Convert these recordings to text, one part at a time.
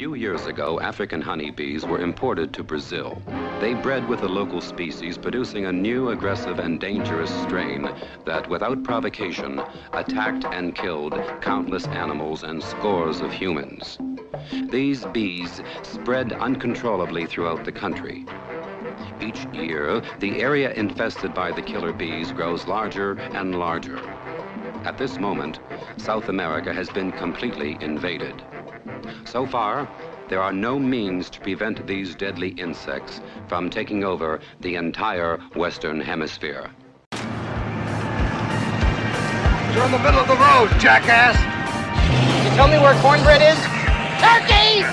few years ago, African honeybees were imported to Brazil. They bred with the local species, producing a new, aggressive, and dangerous strain that, without provocation, attacked and killed countless animals and scores of humans. These bees spread uncontrollably throughout the country. Each year, the area infested by the killer bees grows larger and larger. At this moment, South America has been completely invaded. So far, there are no means to prevent these deadly insects from taking over the entire Western Hemisphere. You're in the middle of the road, jackass! Can you tell me where cornbread is? Turkey!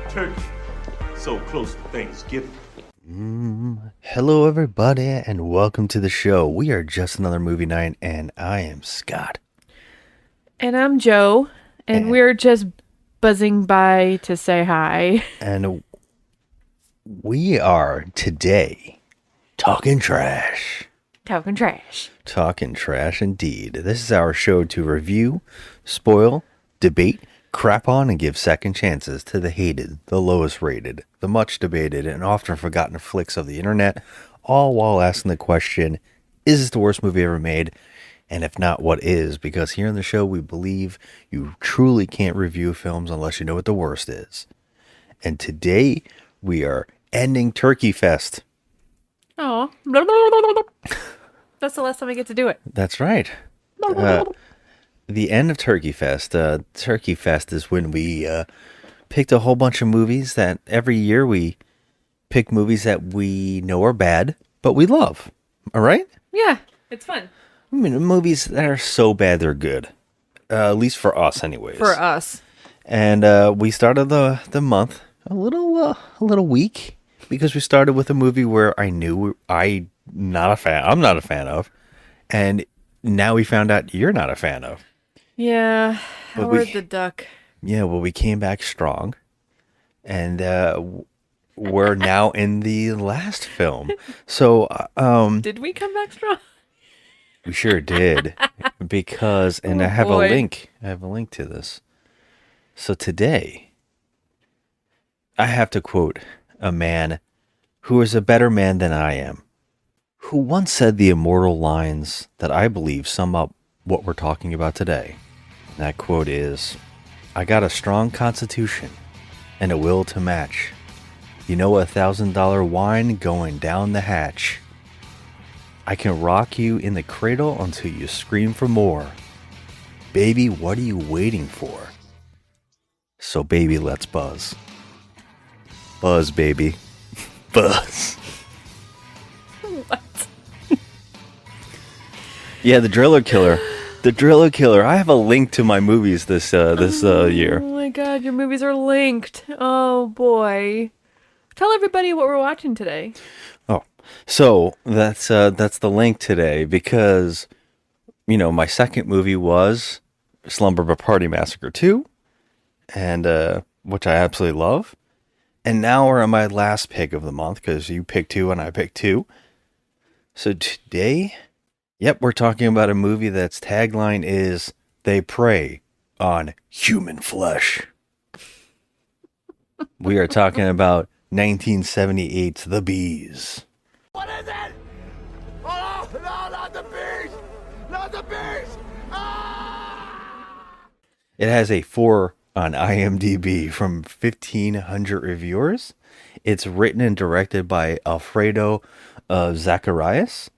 Turkey, so close to Thanksgiving. Hello everybody and welcome to the show. We are Just Another Movie Night and I am Scott. And I'm Joe, and we're just buzzing by to say hi. And we are today talking trash. Talking trash. Talking trash indeed. This is our show to review, spoil, debate, crap on, and give second chances to the hated, the lowest rated, the much debated, and often forgotten flicks of the internet, all while asking the question, is this the worst movie ever made? And if not, what is? Because here on the show, we believe you truly can't review films unless you know what the worst is. And today, we are ending Turkey Fest. Oh, that's the last time I get to do it. That's right. The end of Turkey Fest. Turkey Fest is when we picked a whole bunch of movies that every year we pick movies that we know are bad, but we love. All right? Yeah, it's fun. I mean, movies that are so bad they're good. At least for us, anyways. For us. And we started the month a little weak because we started with a movie where I knew I'm not a fan of, and now we found out you're not a fan of. Yeah, Howard the Duck. Yeah, well, we came back strong, and we're now in the last film. So, did we come back strong? We sure did, because, and I have a link. I have a link to this. So today, I have to quote a man who is a better man than I am, who once said the immortal lines that I believe sum up what we're talking about today. That quote is, "I got a strong constitution and a will to match. You know, $1,000 wine going down the hatch. I can rock you in the cradle until you scream for more. Baby, what are you waiting for? So baby, let's buzz. Buzz, baby. Buzz." What? Yeah, the Driller Killer. The Driller Killer. I have a link to my movies this year. Oh my god, your movies are linked. Oh boy. Tell everybody what we're watching today. Oh, so that's the link today because, you know, my second movie was Slumber Party Massacre 2, and which I absolutely love. And now we're on my last pick of the month because you picked two and I picked two. So today, yep, we're talking about a movie that's tagline is "They Prey on Human Flesh." We are talking about 1978's The Bees. What is it? Oh, no, not the bees! Not the bees! Ah! It has a 4 on IMDb from 1,500 reviewers. It's written and directed by Alfredo Zacharias.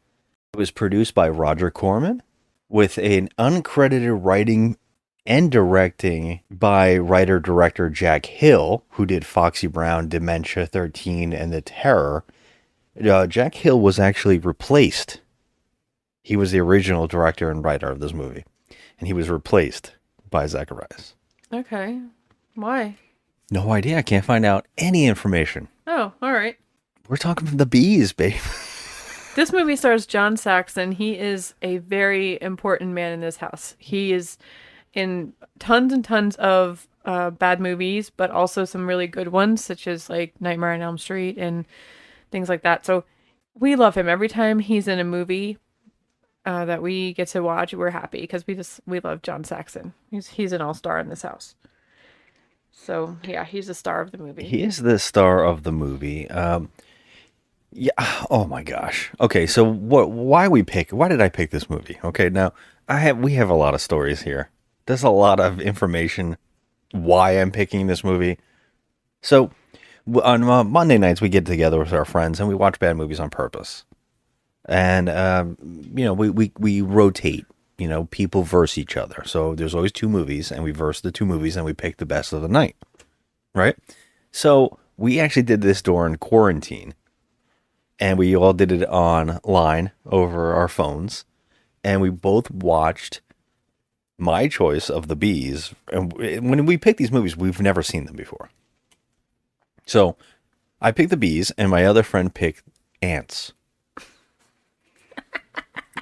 It was produced by Roger Corman, with an uncredited writing and directing by writer-director Jack Hill, who did Foxy Brown, Dementia 13, and The Terror. Jack Hill was actually replaced. He was the original director and writer of this movie, and he was replaced by Zacharias. Okay. Why? No idea. I can't find out any information. Oh, all right. We're talking the bees, babe. This movie stars John Saxon. He is a very important man in this house. He is in tons and tons of bad movies, but also some really good ones, such as like Nightmare on Elm Street and things like that. So we love him. Every time he's in a movie that we get to watch, we're happy because we love John Saxon. He's an all-star in this house. So yeah, he's the star of the movie. He is the star of the movie. Yeah. Oh my gosh. Okay. So why did I pick this movie? Okay. Now we have a lot of stories here. There's a lot of information why I'm picking this movie. So on Monday nights, we get together with our friends and we watch bad movies on purpose. And, we rotate, people verse each other. So there's always two movies and we verse the two movies and we pick the best of the night. Right. So we actually did this during quarantine. And we all did it online over our phones. And we both watched my choice of the bees. And when we pick these movies, we've never seen them before. So I picked the bees and my other friend picked ants.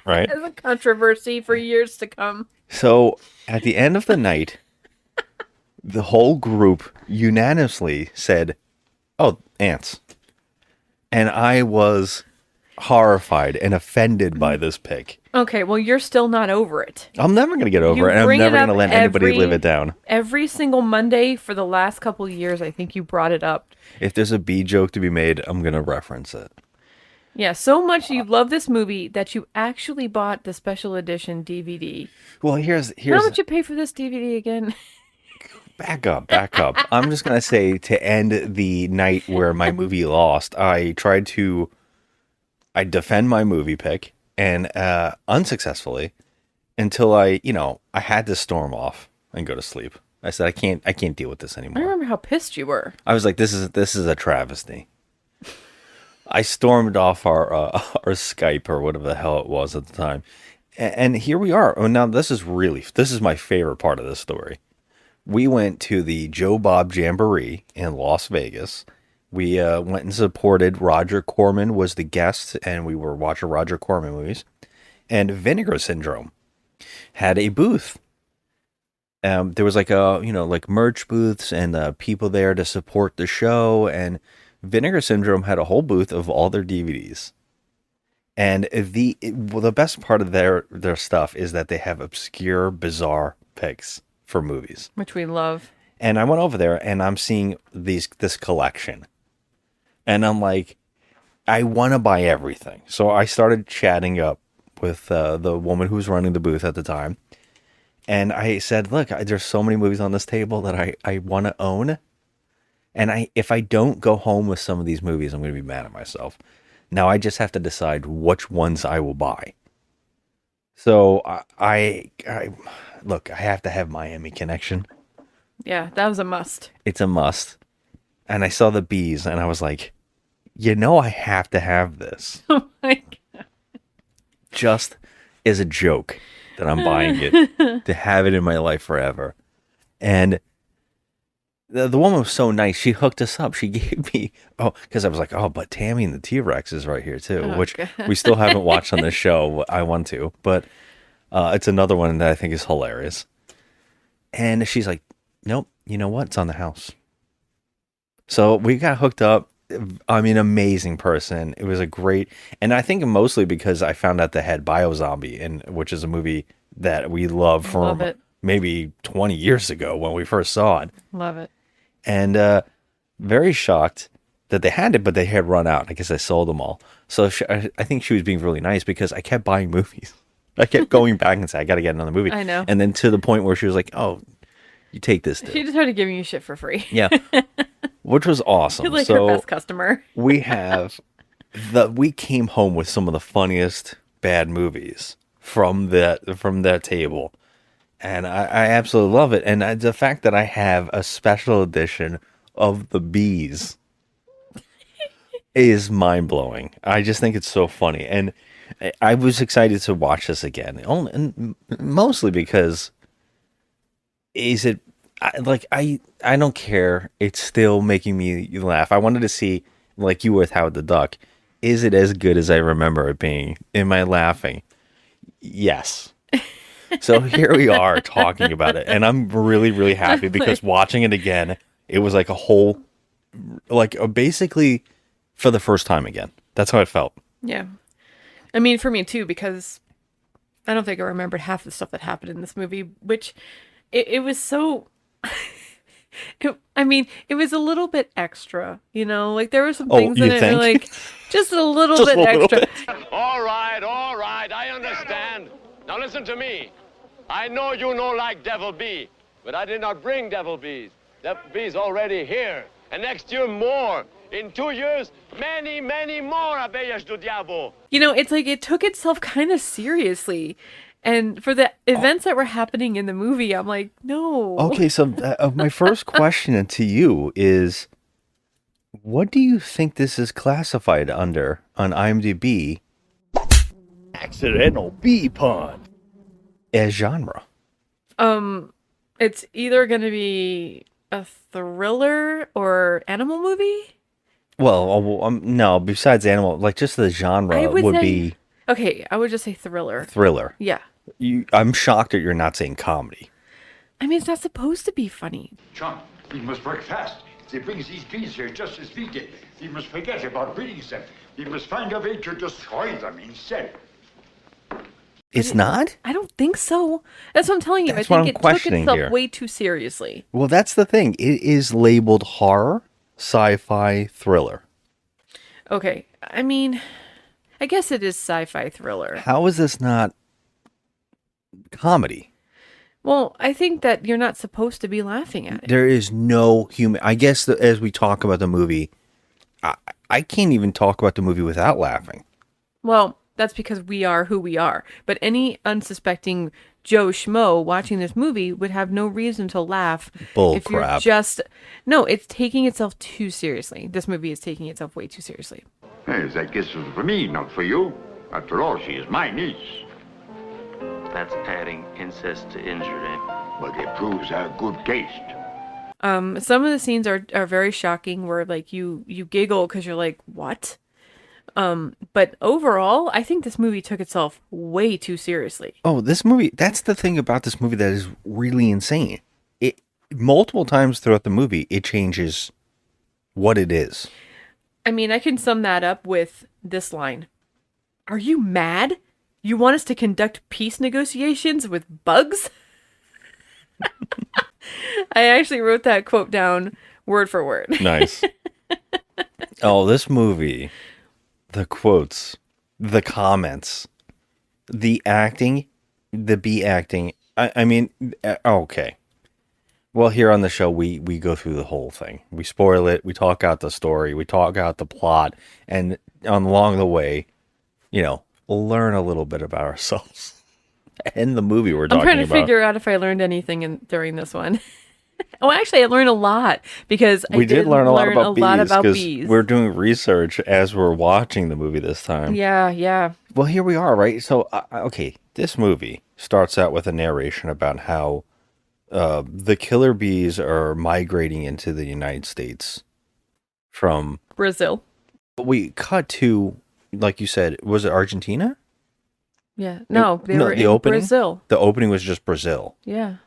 Right? It's a controversy for years to come. So at the end of the night, the whole group unanimously said, "Oh, ants." And I was horrified and offended by this pick. Okay, well, you're still not over it. I'm never going to get over it, and I'm never going to let anybody live it down. Every single Monday for the last couple of years, I think you brought it up. If there's a bee joke to be made, I'm going to reference it. Yeah, so much you love this movie that you actually bought the special edition DVD. Well, here's how much you pay for this DVD again? Back up. I'm just going to say, to end the night where my movie lost, I defend my movie pick, and unsuccessfully, until I had to storm off and go to sleep. I said, I can't deal with this anymore. I remember how pissed you were. I was like, this is a travesty. I stormed off our Skype or whatever the hell it was at the time. And here we are. Oh, now this is my favorite part of this story. We went to the Joe Bob Jamboree in Las Vegas. We went and supported Roger Corman was the guest, and we were watching Roger Corman movies. And Vinegar Syndrome had a booth. There was like merch booths and people there to support the show. And Vinegar Syndrome had a whole booth of all their DVDs. And the best part of their stuff is that they have obscure, bizarre picks for movies, which we love. And I went over there and I'm seeing this collection. And I'm like, I want to buy everything. So I started chatting up with the woman who was running the booth at the time. And I said, look, there's so many movies on this table that I want to own. And if I don't go home with some of these movies, I'm going to be mad at myself. Now I just have to decide which ones I will buy. So I have to have Miami Connection. Yeah, that was a must. It's a must. And I saw the bees and I was like, I have to have this. Oh my God. Just as a joke that I'm buying it to have it in my life forever. And the woman was so nice. She hooked us up. She gave me, because I was like, but Tammy and the T-Rex is right here too, which God. We still haven't watched on this show. I want to, but it's another one that I think is hilarious. And she's like, nope, you know what? It's on the house. So we got hooked up. I mean, amazing person. It was a great, and I think mostly because I found out they had Biozombie, which is a movie that we love from maybe 20 years ago when we first saw it. Love it. And very shocked that they had it, but they had run out. I guess I sold them all. So I think she was being really nice because I kept buying movies. I kept going back and saying, I got to get another movie. I know. And then to the point where she was like, you take this too. She just started giving you shit for free. Yeah. Which was awesome. You're like her best customer. we came home with some of the funniest bad movies from that table. And I absolutely love it. And the fact that I have a special edition of the bees is mind-blowing. I just think it's so funny. And I was excited to watch this again. And mostly because I don't care. It's still making me laugh. I wanted to see like you with Howard the Duck, is it as good as I remember it being? Am I laughing? Yes. So here we are talking about it, and I'm really, really happy because watching it again, it was like a whole, basically for the first time again. That's how it felt. Yeah. I mean, for me too, because I don't think I remembered half the stuff that happened in this movie, which it was so... it was a little bit extra, you know? Like, there were some things in it, like, just a little bit extra. All right, I understand. Now listen to me. I know you no like devil bee, but I did not bring devil bees. Devil bees already here, and next year more. In 2 years, many, many more abellas do diabo. You know, it's like it took itself kind of seriously. And for the events that were happening in the movie, I'm like, no. Okay, so my first question to you is, what do you think this is classified under on IMDb? Accidental bee pun. As genre. It's either going to be a thriller or animal movie. Well, no, besides animal, like just the genre would be... Okay, I would just say thriller. Thriller. Yeah. I'm shocked that you're not saying comedy. I mean, it's not supposed to be funny. John, we must work fast. They bring these bees here just as we did. We must forget about breeding them. We must find a way to destroy them instead. It's not? I don't think so. That's what I'm telling you. That's I think what I'm questioning took itself here. way too seriously. Well, that's the thing. It is labeled horror, sci-fi, thriller. Okay. I mean, I guess it is sci-fi thriller. How is this not comedy? Well, I think that you're not supposed to be laughing at it. There is no human... I guess that as we talk about the movie, I can't even talk about the movie without laughing. Well, that's because we are who we are. But any unsuspecting Joe Schmo watching this movie would have no reason to laugh. Bull if crap. You're just... No, it's taking itself too seriously. This movie is taking itself way too seriously. Yes, that kiss was for me, not for you. After all, she is my niece. That's adding incest to injury. But it proves her good taste. Some of the scenes are very shocking where like you giggle because you're like, what? But overall, I think this movie took itself way too seriously. Oh, this movie, that's the thing about this movie that is really insane. It multiple times throughout the movie, it changes what it is. I mean, I can sum that up with this line. Are you mad? You want us to conduct peace negotiations with bugs? I actually wrote that quote down word for word. Nice. Oh, this movie, the quotes, the comments, the acting, the bee acting. I mean, okay. Well, here on the show, we go through the whole thing. We spoil it. We talk out the story. We talk out the plot. And along the way, you know, we'll learn a little bit about ourselves and the movie we're talking about. I'm trying to figure out if I learned anything during this one. Oh, actually, I learned a lot because we did learn a lot about bees bees. We're doing research as we're watching the movie this time. Yeah. Well, here we are, right? So, okay, this movie starts out with a narration about how the killer bees are migrating into the United States from Brazil. We cut to, like you said, was it Argentina? Yeah. No, they were in opening? Brazil. The opening was just Brazil. Yeah.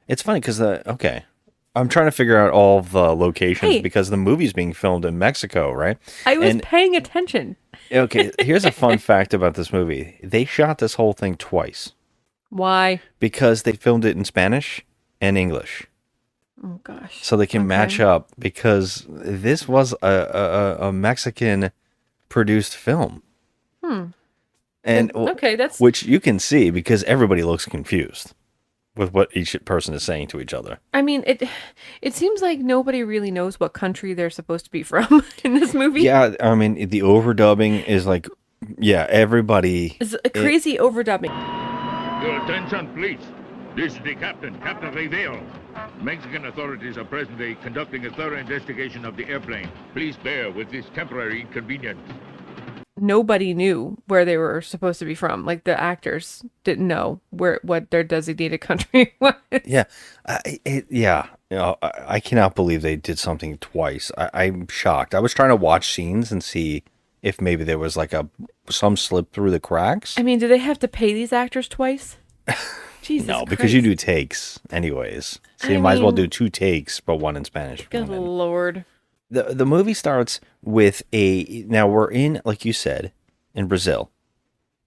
It's funny because I'm trying to figure out all the locations because the movie's being filmed in Mexico, right? I was paying attention. Okay, here's a fun fact about this movie. They shot this whole thing twice. Why? Because they filmed it in Spanish and English. Oh, gosh. So they can match up because this was a Mexican-produced film. And that's... Which you can see because everybody looks confused with what each person is saying to each other. I mean, it seems like nobody really knows what country they're supposed to be from in this movie. Yeah, I mean, the overdubbing is like, everybody... It's a crazy overdubbing. Your attention, please. This is the captain, Captain Rivero. Mexican authorities are presently conducting a thorough investigation of the airplane. Please bear with this temporary inconvenience. nobody knew where they were supposed to be from. Like the actors didn't know what their designated country was. Yeah. Yeah. You know, I cannot believe they did something twice. I'm shocked. I was trying to watch scenes and see if maybe there was like some slip through the cracks. I mean, do they have to pay these actors twice? Jesus No, Christ. because you do takes anyways. So you might as well do 2 takes, but 1 in Spanish. Good Lord. The movie starts with now we're in, like you said, in Brazil.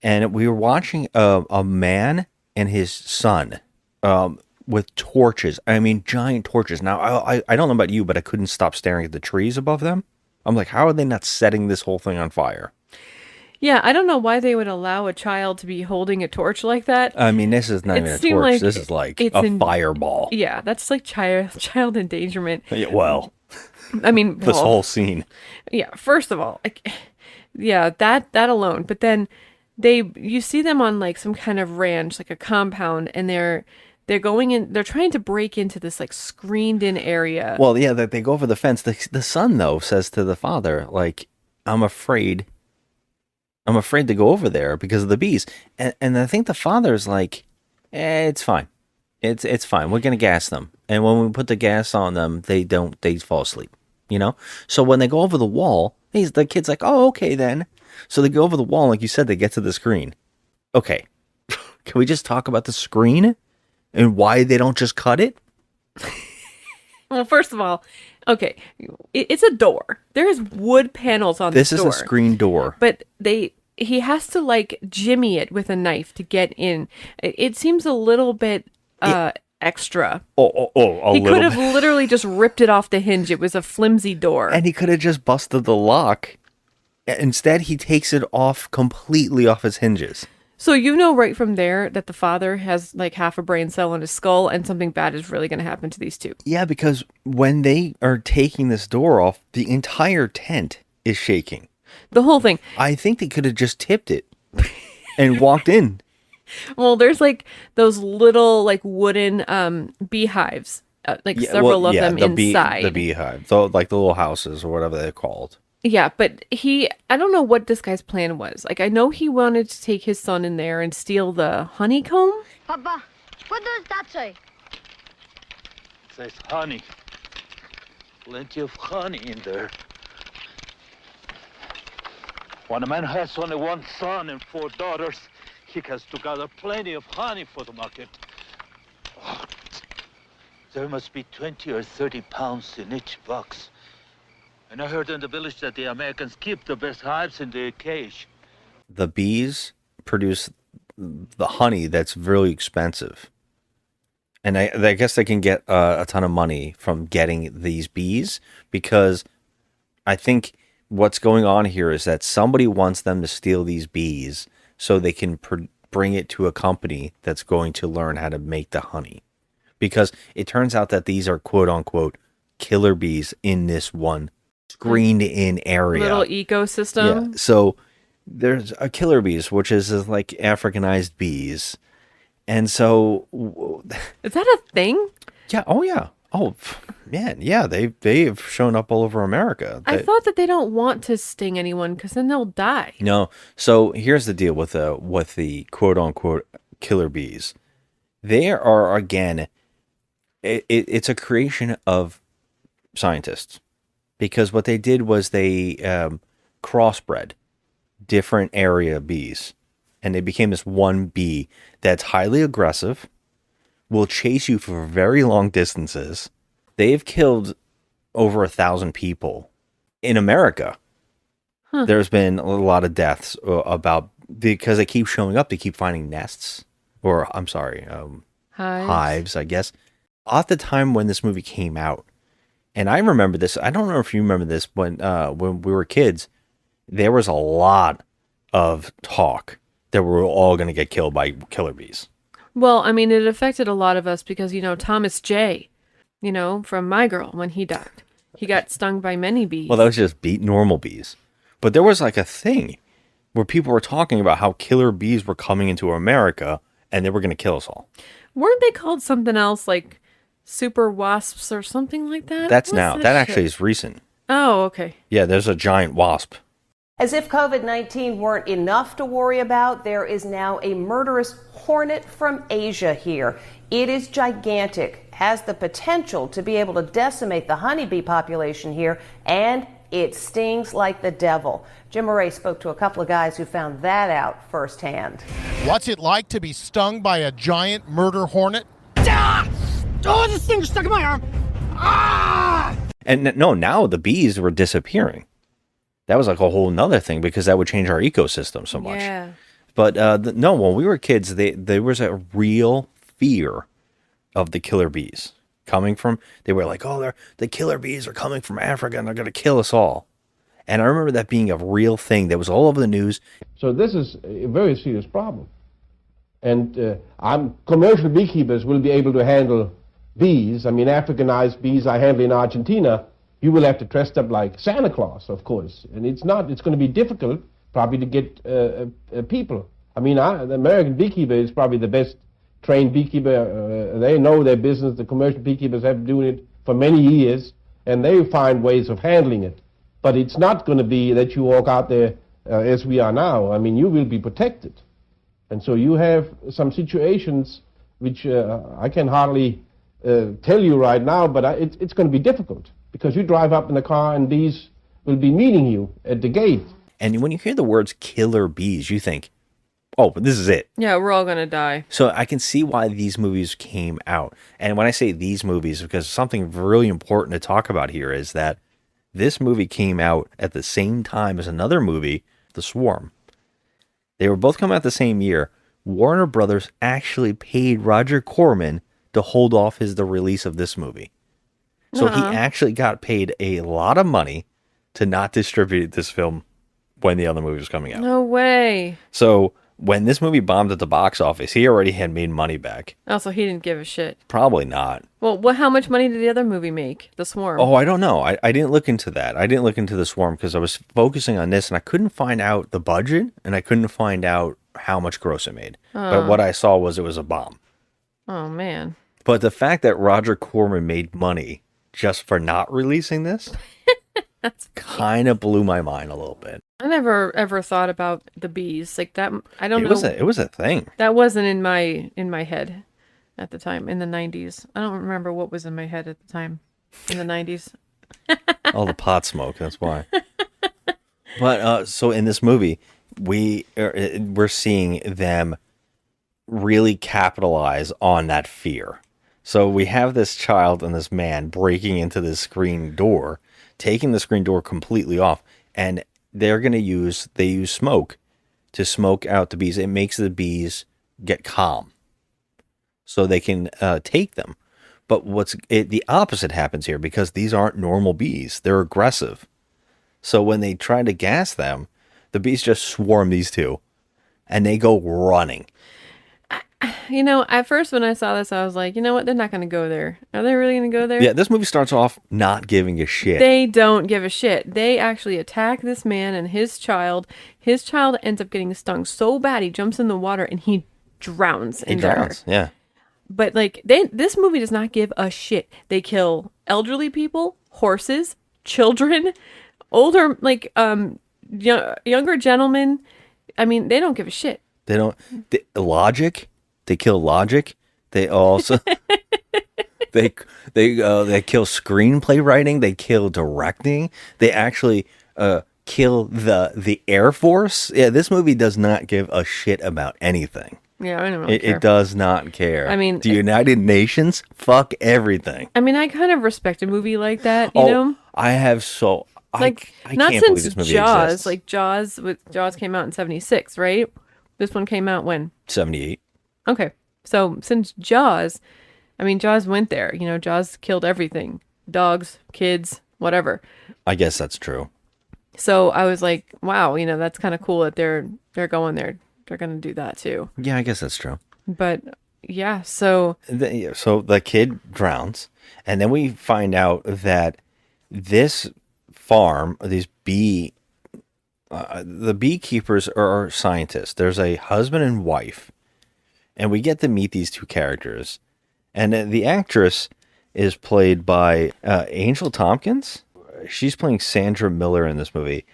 And we were watching a man and his son with torches. I mean, giant torches. Now, I don't know about you, but I couldn't stop staring at the trees above them. I'm like, how are they not setting this whole thing on fire? Yeah, I don't know why they would allow a child to be holding a torch like that. I mean, this is not even a torch. This is like a fireball. Yeah, that's like child endangerment. Yeah, well, I mean, this whole scene. Yeah, first of all, yeah, that alone. But then you see them on like some kind of ranch, like a compound, and they're going in. They're trying to break into this like screened in area. Well, yeah, they go over the fence. The son though says to the father, like, I'm afraid to go over there because of the bees. And I think the father's like, it's fine. It's fine. We're going to gas them. And when we put the gas on them, they fall asleep, you know? So when they go over the wall, the kid's like, oh, okay then. So they go over the wall. Like you said, they get to the screen. Okay. Can we just talk about the screen and why they don't just cut it? Well, first of all, okay, it's a door. There's wood panels on this door. This is a screen door. But he has to like jimmy it with a knife to get in. It seems a little bit extra. He could have literally just ripped it off the hinge. It was a flimsy door. And he could have just busted the lock. Instead, he takes it off completely off his hinges. So you know right from there that the father has like half a brain cell in his skull and something bad is really going to happen to these two. Yeah, because when they are taking this door off, the entire tent is shaking. The whole thing. I think they could have just tipped it and walked in. Well, there's like those little like wooden beehives, several of them inside. The beehive, like the little houses or whatever they're called. Yeah, but I don't know what this guy's plan was. Like, I know he wanted to take his son in there and steal the honeycomb. Papa, what does that say? It says honey. Plenty of honey in there. When a man has only 1 son and 4 daughters, he has to gather plenty of honey for the market. Oh, there must be 20 or 30 pounds in each box. And I heard in the village that the Americans keep the best hives in the cage. The bees produce the honey that's really expensive. And I guess they can get a ton of money from getting these bees because I think what's going on here is that somebody wants them to steal these bees so they can bring it to a company that's going to learn how to make the honey. Because it turns out that these are quote-unquote killer bees in this one screened in area. Little ecosystem. Yeah. So there's a killer bees, which is like Africanized bees. And so is that a thing? Yeah. Oh yeah. Oh man. Yeah. They've shown up all over America. I thought that they don't want to sting anyone because then they'll die. No. So here's the deal with the quote unquote killer bees. They are, again, it's a creation of scientists. Because what they did was they crossbred different area bees. And they became this one bee that's highly aggressive, will chase you for very long distances. They've killed over 1,000 people in America. Huh. There's been a lot of deaths because they keep showing up. They keep finding nests. Or, I'm sorry, hives, I guess. At the time when this movie came out, and I remember this. I don't know if you remember this when we were kids. There was a lot of talk that we were all going to get killed by killer bees. Well, I mean, it affected a lot of us because Thomas J. From My Girl when he died, he got stung by many bees. Well, that was just normal bees, but there was like a thing where people were talking about how killer bees were coming into America and they were going to kill us all. Weren't they called something else like super wasps or something like that? That actually is recent. Oh, okay. Yeah, there's a giant wasp. As if COVID-19 weren't enough to worry about, there is now a murderous hornet from Asia here. It is gigantic, has the potential to be able to decimate the honeybee population here, and it stings like the devil. Jim Murray spoke to a couple of guys who found that out firsthand. What's it like to be stung by a giant murder hornet? Ah! Oh, this thing stuck in my arm. Ah! And no, now the bees were disappearing. That was like a whole nother thing because that would change our ecosystem so much. Yeah. But no, when we were kids, there was a real fear of the killer bees coming from. They were like, oh, the killer bees are coming from Africa and they're going to kill us all. And I remember that being a real thing that was all over the news. So this is a very serious problem. And commercial beekeepers will be able to handle bees. I mean, Africanized bees I handle in Argentina. You will have to dress up like Santa Claus, of course. And it's going to be difficult probably to get people. I mean, the American beekeeper is probably the best trained beekeeper. They know their business. The commercial beekeepers have been doing it for many years, and they find ways of handling it. But it's not going to be that you walk out there as we are now. I mean, you will be protected. And so you have some situations which I can hardly tell you right now, but it's going to be difficult. Because you drive up in the car and bees will be meeting you at the gate. And when you hear the words killer bees, you think, oh, this is it. Yeah, we're all going to die. So I can see why these movies came out. And when I say these movies, because something really important to talk about here is that this movie came out at the same time as another movie, The Swarm. They were both coming out the same year. Warner Brothers actually paid Roger Corman to hold off the release of this movie. So he actually got paid a lot of money to not distribute this film when the other movie was coming out. No way. So when this movie bombed at the box office, he already had made money back. Also, he didn't give a shit. Probably not. Well, how much money did the other movie make? The Swarm. Oh, I don't know. I didn't look into that. I didn't look into The Swarm because I was focusing on this and I couldn't find out the budget and I couldn't find out how much gross it made. But what I saw was it was a bomb. Oh, man. But the fact that Roger Corman made money just for not releasing this that's kind of blew my mind a little bit. I never ever thought about the bees like that. I don't know. It was a thing. That wasn't in my head at the time in the 90s. I don't remember what was in my head at the time in the 90s. All the pot smoke, that's why. But so in this movie, we're seeing them really capitalize on that fear. So we have this child and this man breaking into this screen door, taking the screen door completely off, and they're going to use smoke to smoke out the bees. It makes the bees get calm so they can take them. But the opposite happens here because these aren't normal bees. They're aggressive. So when they try to gas them, the bees just swarm these two and they go running. You know, at first when I saw this, I was like, you know what? They're not going to go there. Are they really going to go there? Yeah, this movie starts off not giving a shit. They don't give a shit. They actually attack this man and his child. His child ends up getting stung so bad, he jumps in the water and he drowns in there. Yeah. But like, this movie does not give a shit. They kill elderly people, horses, children, older, like, younger gentlemen. I mean, they don't give a shit. They don't. Logic. They kill logic. They also they kill screenplay writing. They kill directing. They actually kill the Air Force. Yeah, this movie does not give a shit about anything. Yeah, I don't care. It does not care. I mean, the United Nations, fuck everything. I mean, I kind of respect a movie like that. You know, I have so like I not can't believe since this movie Jaws. exists. Like Jaws came out in 1976, right? This one came out when 1978. Okay, so since Jaws, I mean, Jaws went there. You know, Jaws killed everything: dogs, kids, whatever. I guess that's true. So I was like, wow, you know, that's kind of cool that they're going there. They're going to do that too. Yeah, I guess that's true. But yeah, so the kid drowns, and then we find out that this farm, the beekeepers are scientists. There's a husband and wife, and we get to meet these two characters. And the actress is played by Angel Tompkins. She's playing Sandra Miller in this movie.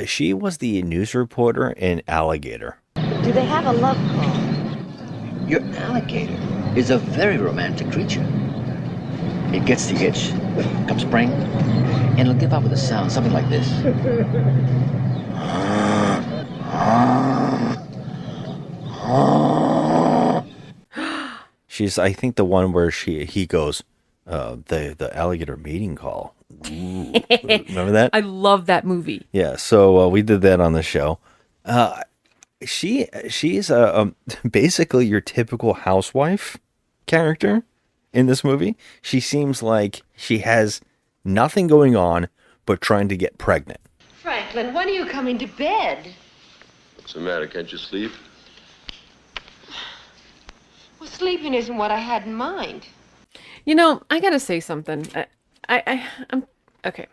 She was the news reporter in Alligator. Do they have a love call? Your alligator is a very romantic creature. It gets the itch, come spring, and it'll give out with a sound, something like this. She's, I think, the one where he goes, the alligator mating call. Ooh. Remember that? I love that movie. Yeah, so we did that on the show. She's basically your typical housewife character in this movie. She seems like she has nothing going on but trying to get pregnant. Franklin, when are you coming to bed? What's the matter? Can't you sleep? Well, sleeping isn't what I had in mind. You know, I gotta say something. I'm okay.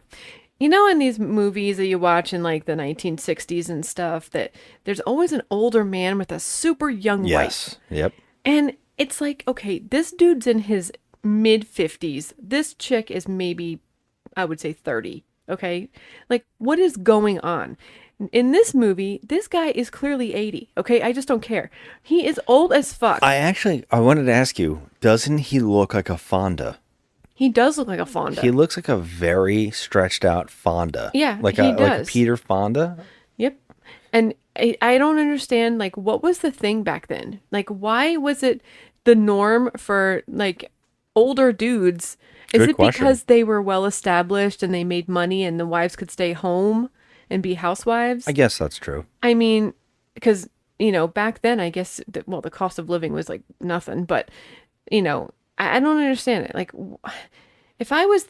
You know, in these movies that you watch in like the 1960s and stuff, that there's always an older man with a super young wife. Yes. Yep. And it's like, okay, this dude's in his mid 50s. This chick is maybe, I would say 30. Okay. Like, what is going on? In this movie, this guy is clearly 80. Okay. I just don't care. He is old as fuck. I wanted to ask you, doesn't he look like a Fonda? He does look like a Fonda. He looks like a very stretched out Fonda. Yeah, like he like a does. Peter Fonda. Yep. And I don't understand, like, what was the thing back then? Like, why was it the norm for, like, older dudes? Is Good it question. because they were well established and they made money and the wives could stay home and be housewives? I guess that's true. I mean, because, you know, back then, I guess, the cost of living was, like, nothing. But, you know, I don't understand it. Like, if I was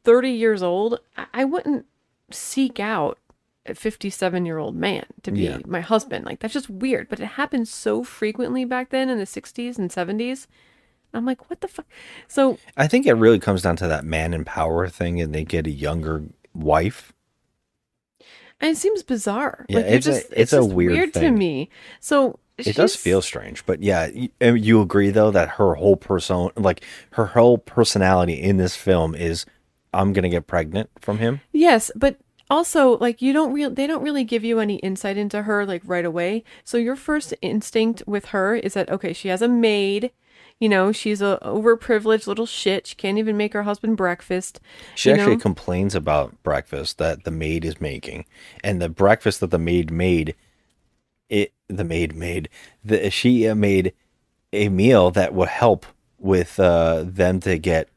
30 years old, I wouldn't seek out a 57-year-old man to be my husband. Like, that's just weird. But it happened so frequently back then in the 60s and 70s. I'm like, what the fuck? So I think it really comes down to that man in power thing, and they get a younger wife. And it seems bizarre. Yeah, like, it's just a weird to thing. me. So It does feel strange, but yeah, you agree though that her whole personality in this film is, I'm gonna get pregnant from him. Yes, but also, like, they don't really give you any insight into her, like, right away. So your first instinct with her is that, okay, she has a maid. You know, she's a overprivileged little shit. She can't even make her husband breakfast. She actually complains about breakfast that the maid is making, and the breakfast that the maid made. She made a meal that would help with them to get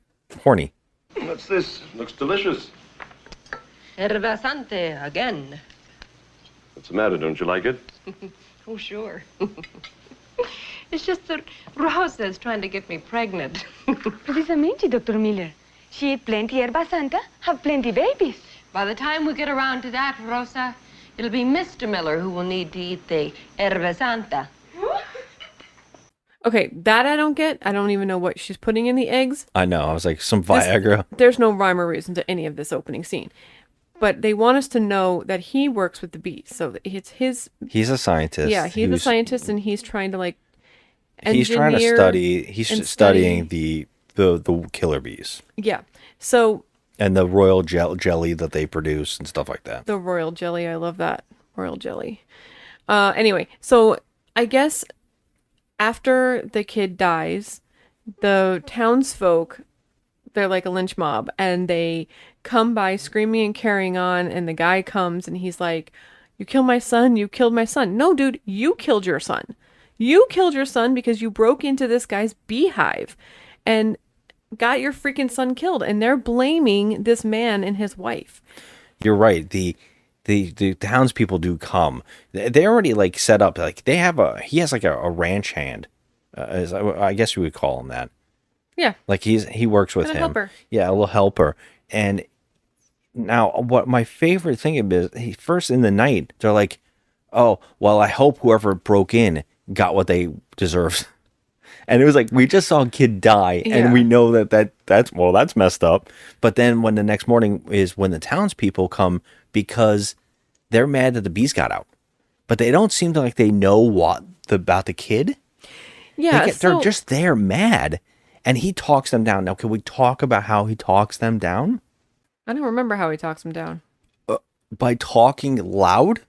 horny. What's this? Looks delicious. Herbasante again. What's the matter? Don't you like it? Oh, sure. It's just that Rosa is trying to get me pregnant. Precisamente, Dr. Miller. She ate plenty herba santa, have plenty babies. By the time we get around to that, Rosa, it'll be Mr. Miller who will need to eat the herba santa. Okay, that I don't get. I don't even know what she's putting in the eggs. I know. I was like, some Viagra. There's no rhyme or reason to any of this opening scene. But they want us to know that he works with the bees. So it's his... He's a scientist. Yeah, he's a scientist, and he's trying to, like, he's trying to study... He's studying the killer bees. Yeah. So... And the royal jelly that they produce and stuff like that. The royal jelly. I love that. Royal jelly. Anyway, so I guess after the kid dies, the townsfolk, they're like a lynch mob, and they come by screaming and carrying on, and the guy comes and he's like, you killed my son, you killed my son. No, dude, you killed your son. You killed your son because you broke into this guy's beehive and got your freaking son killed, and they're blaming this man and his wife. You're right. The townspeople do come. They already like set up, like he has like a ranch hand. I guess you would call him that. Yeah. Like he works with a him. Helper. Yeah, a little helper. And now what my favorite thing is, first in the night, they're like, oh, well, I hope whoever broke in got what they deserved. And it was like, we just saw a kid die, and we know that's messed up. But then when the next morning is when the townspeople come, because they're mad that the bees got out. But they don't seem to like they know about the kid. Yeah. They're just there mad. And he talks them down. Now, can we talk about how he talks them down? I don't remember how he talks them down. by talking loud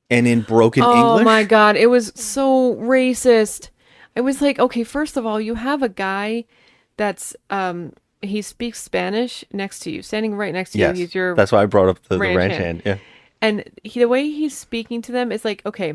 and in broken English. Oh my God. It was so racist. It was like, okay, first of all, you have a guy that's, he speaks Spanish next to you, standing right next to you. He's your That's why I brought up the ranch hand. hand. Yeah. And the way he's speaking to them is like, okay,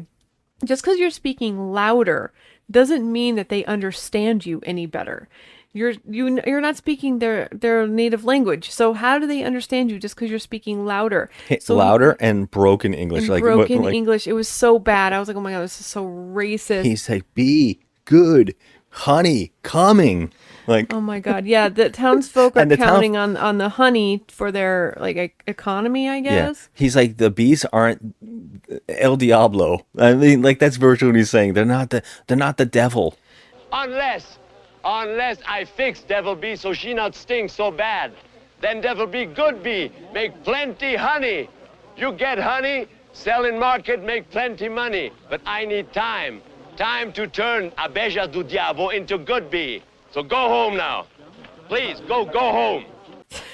just because you're speaking louder doesn't mean that they understand you any better. You're not speaking their native language. So how do they understand you just because you're speaking louder? So Louder and broken English. English. It was so bad. I was like, oh my God, this is so racist. He's like, be good, honey, coming. Like, oh my God. Yeah. The townsfolk are counting on the honey for their like economy, I guess. Yeah. He's like, the bees aren't El Diablo. I mean, like, that's virtually what he's saying. They're not the devil. Unless I fix Devil Bee so she not sting so bad. Then Devil Bee good bee, make plenty honey. You get honey, sell in market, make plenty money. But I need time. Time to turn Abeja du Diabo into good bee. So go home now. Please, go home.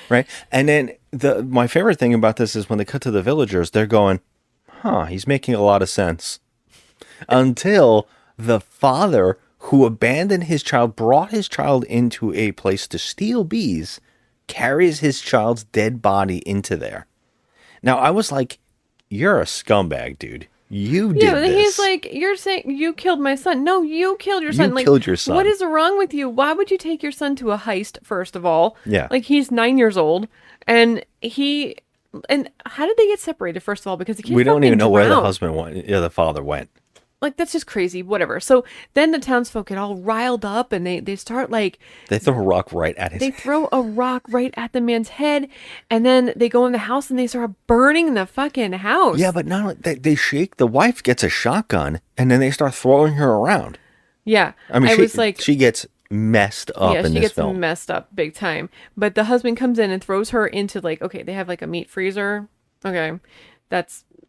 Right? And then my favorite thing about this is when they cut to the villagers, they're going, he's making a lot of sense. Until the father who abandoned his child, brought his child into a place to steal bees, carries his child's dead body into there. Now, I was like, you're a scumbag, dude. You did this. He's like, you're saying you killed my son. No, you killed your son. You killed your son. What is wrong with you? Why would you take your son to a heist, first of all? Yeah. Like, he's 9 years old, and how did they get separated, first of all? Because we don't even know where the husband went. Yeah, the father went. Like, that's just crazy. Whatever. So then the townsfolk get all riled up, and they start like... They throw a rock right at his head. They throw a rock right at the man's head, and then they go in the house, and they start burning the fucking house. Yeah, but not only that, they shake... The wife gets a shotgun, and then they start throwing her around. Yeah. I mean, she gets messed up in this film. Yeah, she gets messed up big time. But the husband comes in and throws her into, like, okay, they have, like, a meat freezer. Okay.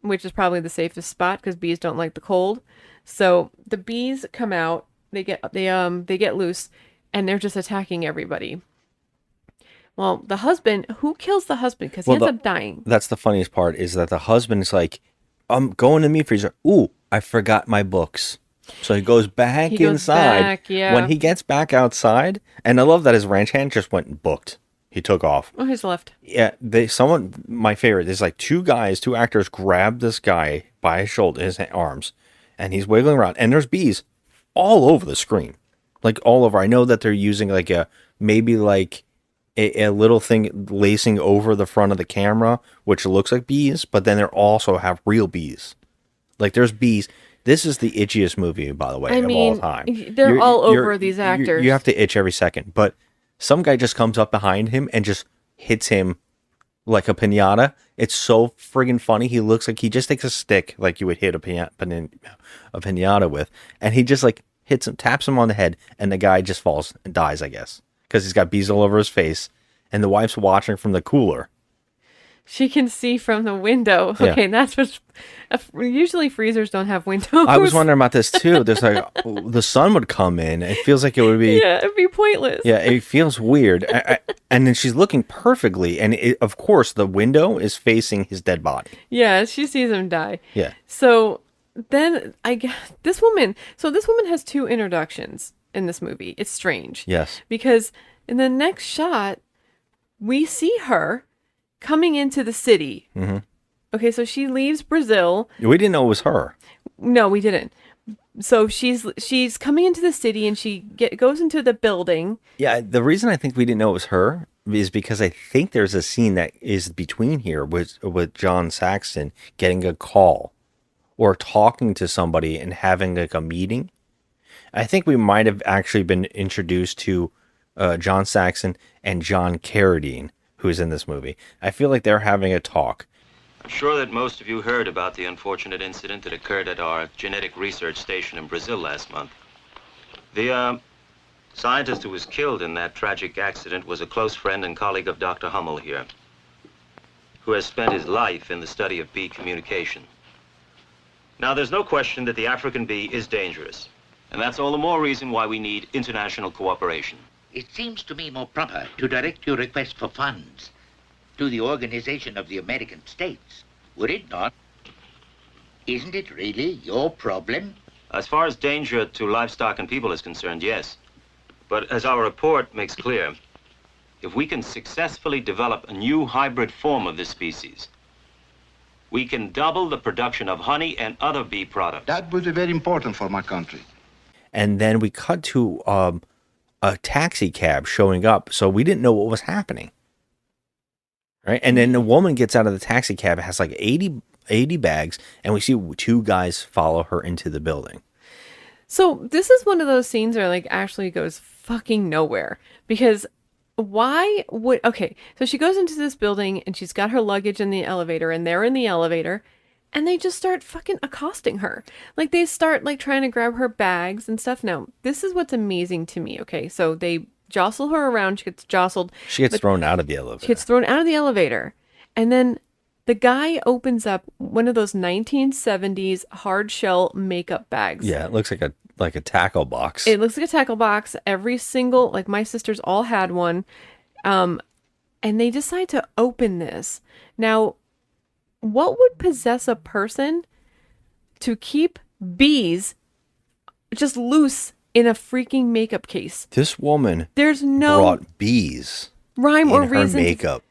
Which is probably the safest spot, because bees don't like the cold. So the bees come out, they get loose, and they're just attacking everybody. Well, the husband, who kills the husband? Because he ends up dying. That's the funniest part, is that the husband is like, I'm going to the meat freezer. Ooh, I forgot my books. So he goes back inside. When he gets back outside, and I love that his ranch hand just went and booked. He took off. Oh, he's left. Yeah, my favorite, there's like two actors grab this guy by his shoulder, his arms, and he's wiggling around, and there's bees all over the screen, like all over. I know that they're using like a little thing lacing over the front of the camera, which looks like bees, but then they also have real bees. Like, there's bees. This is the itchiest movie, by the way, of all time. They're all over these actors. You have to itch every second, but some guy just comes up behind him and just hits him like a piñata. It's so friggin' funny. He looks like he just takes a stick like you would hit a piñata with, and he just like hits him, taps him on the head, and the guy just falls and dies, I guess, because he's got bees all over his face, and the wife's watching from the cooler. She can see from the window. Yeah. Okay, that's what... Usually freezers don't have windows. I was wondering about this too. There's like, the sun would come in. It feels like it would be... Yeah, it'd be pointless. Yeah, it feels weird. And then she's looking perfectly. And of course, the window is facing his dead body. Yeah, she sees him die. Yeah. So then I guess this woman has two introductions in this movie. It's strange. Yes. Because in the next shot, we see her coming into the city. Mm-hmm. Okay, so she leaves Brazil. We didn't know it was her. No, we didn't. So she's coming into the city, and she goes into the building. Yeah, the reason I think we didn't know it was her is because I think there's a scene that is between here with John Saxon getting a call or talking to somebody and having like a meeting. I think we might have actually been introduced to John Saxon and John Carradine, who's in this movie. I feel like they're having a talk. I'm sure that most of you heard about the unfortunate incident that occurred at our genetic research station in Brazil last month. The scientist who was killed in that tragic accident was a close friend and colleague of Dr. Hummel here, who has spent his life in the study of bee communication. Now, there's no question that the African bee is dangerous, and that's all the more reason why we need international cooperation. It seems to me more proper to direct your request for funds to the Organization of the American States. Would it not? Isn't it really your problem? As far as danger to livestock and people is concerned, yes. But as our report makes clear, if we can successfully develop a new hybrid form of this species, we can double the production of honey and other bee products. That would be very important for my country. And then we cut to a taxi cab showing up, so we didn't know what was happening. Right? And then the woman gets out of the taxi cab, has like 80 bags, and we see two guys follow her into the building. So this is one of those scenes where like actually goes fucking nowhere, because why would, okay, so she goes into this building and she's got her luggage in the elevator, and they're in the elevator and they just start fucking accosting her. Like they start like trying to grab her bags and stuff. Now, this is what's amazing to me. Okay. So they jostle her around. She gets jostled. She gets thrown out of the elevator. She gets thrown out of the elevator. And then the guy opens up one of those 1970s hard shell makeup bags. Yeah, it looks like a tackle box. It looks like a tackle box. Every single, like my sisters all had one. And they decide to open this. Now, what would possess a person to keep bees just loose in a freaking makeup case? This woman There's no brought bees rhyme in or her reason. makeup.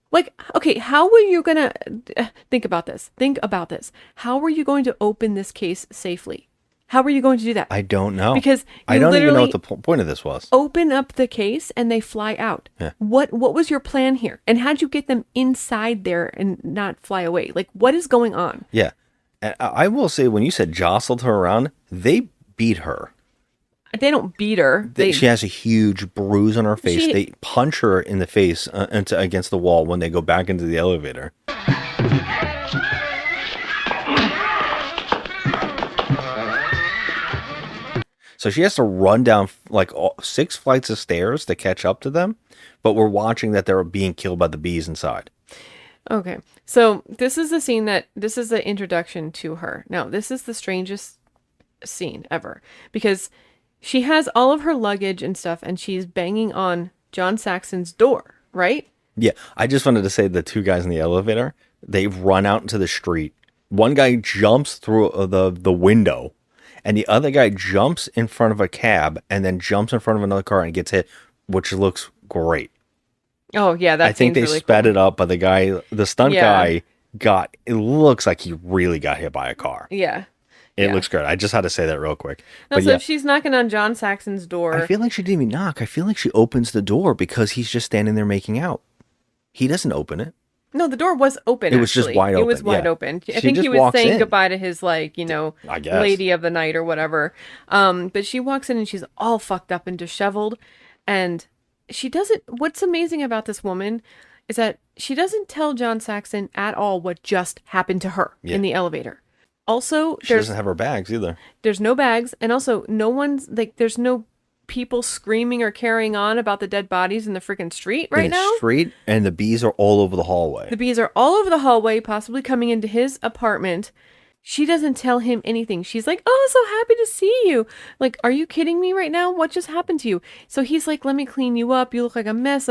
Like, okay, how were you going to think about this? Think about this. How were you going to open this case safely? How were you going to do that? I don't know. Because I don't even know what the point of this was. Open up the case and they fly out. Yeah. What was your plan here? And how'd you get them inside there and not fly away? Like, what is going on? Yeah. And I will say, when you said jostled her around, they beat her. They don't beat her. She has a huge bruise on her face. They punch her in the face against the wall when they go back into the elevator. So she has to run down like 6 flights of stairs to catch up to them, but we're watching that they're being killed by the bees inside. Okay. So this is the introduction to her. Now, this is the strangest scene ever, because she has all of her luggage and stuff, and she's banging on John Saxon's door, right? Yeah, I just wanted to say the two guys in the elevator, they run out into the street. One guy jumps through the window, and the other guy jumps in front of a cab and then jumps in front of another car and gets hit, which looks great. Oh, yeah, that I think they really sped it up, but the stunt guy it looks like he really got hit by a car. Yeah. It looks good. I just had to say that real quick. No, But so yeah, if she's knocking on John Saxon's door. I feel like she didn't even knock. I feel like she opens the door because he's just standing there making out. He doesn't open it. No, the door was open. It was just actually. wide It was open, wide yeah. open. I She think just he was walks saying in. goodbye to his, like, I guess. lady of the night or whatever. But she walks in and she's all fucked up and disheveled. And she doesn't. What's amazing about this woman is that she doesn't tell John Saxon at all what just happened to her in the elevator. Also, She doesn't have her bags either. there's no bags, and also no one's like, there's no people screaming or carrying on about the dead bodies in the freaking street right in the now. street, and the bees are all over the hallway. The bees are all over the hallway, possibly coming into his apartment. She doesn't tell him anything. She's like, "Oh, so happy to see you." Like, are you kidding me right now? What just happened to you? So he's like, "Let me clean you up. You look like a mess."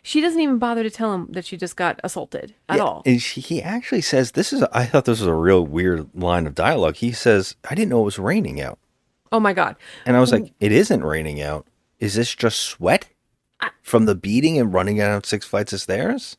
She doesn't even bother to tell him that she just got assaulted at all. And he actually says, I thought this was a real weird line of dialogue. He says, "I didn't know it was raining out." Oh my God. And I was like, it isn't raining out. Is this just sweat from the beating and running down 6 flights of stairs?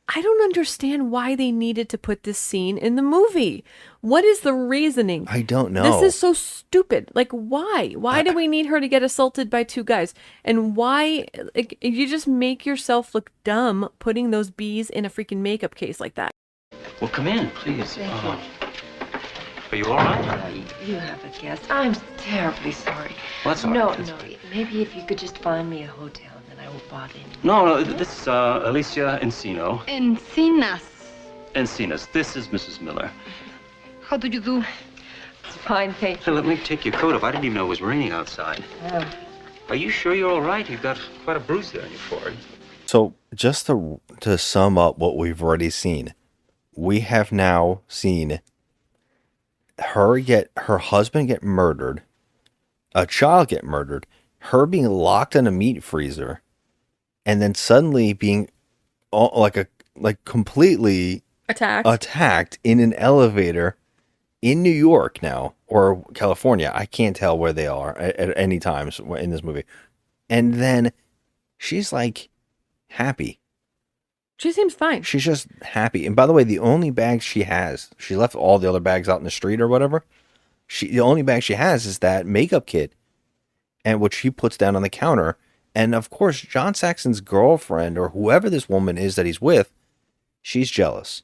I don't understand why they needed to put this scene in the movie. What is the reasoning? I don't know. This is so stupid. Like, why? Why do we need her to get assaulted by 2 guys? And why? Like, you just make yourself look dumb putting those bees in a freaking makeup case like that. Well, come in, please. Thank you. Are you all right? You have a guest. I'm terribly sorry. Well, that's all no, right. no. Maybe if you could just find me a hotel, and then I won't bother you. No, this is Alicia Encino. Encinas. Encinas. This is Mrs. Miller. How do you do? It's fine, thank Hey, let me take your coat off. I didn't even know it was raining outside. you. Are you sure you're all right? You've got quite a bruise there on your forehead. So just to sum up what we've already seen, we have now seen her husband get murdered, a child get murdered, her being locked in a meat freezer, and then suddenly being completely attacked in an elevator in New York now, or California. I can't tell where they are at any times in this movie. And then she's like happy. She seems fine. She's just happy. And by the way, the only bag she has, she left all the other bags out in the street or whatever. The only bag she has is that makeup kit, and which she puts down on the counter. And of course, John Saxon's girlfriend, or whoever this woman is that he's with, she's jealous.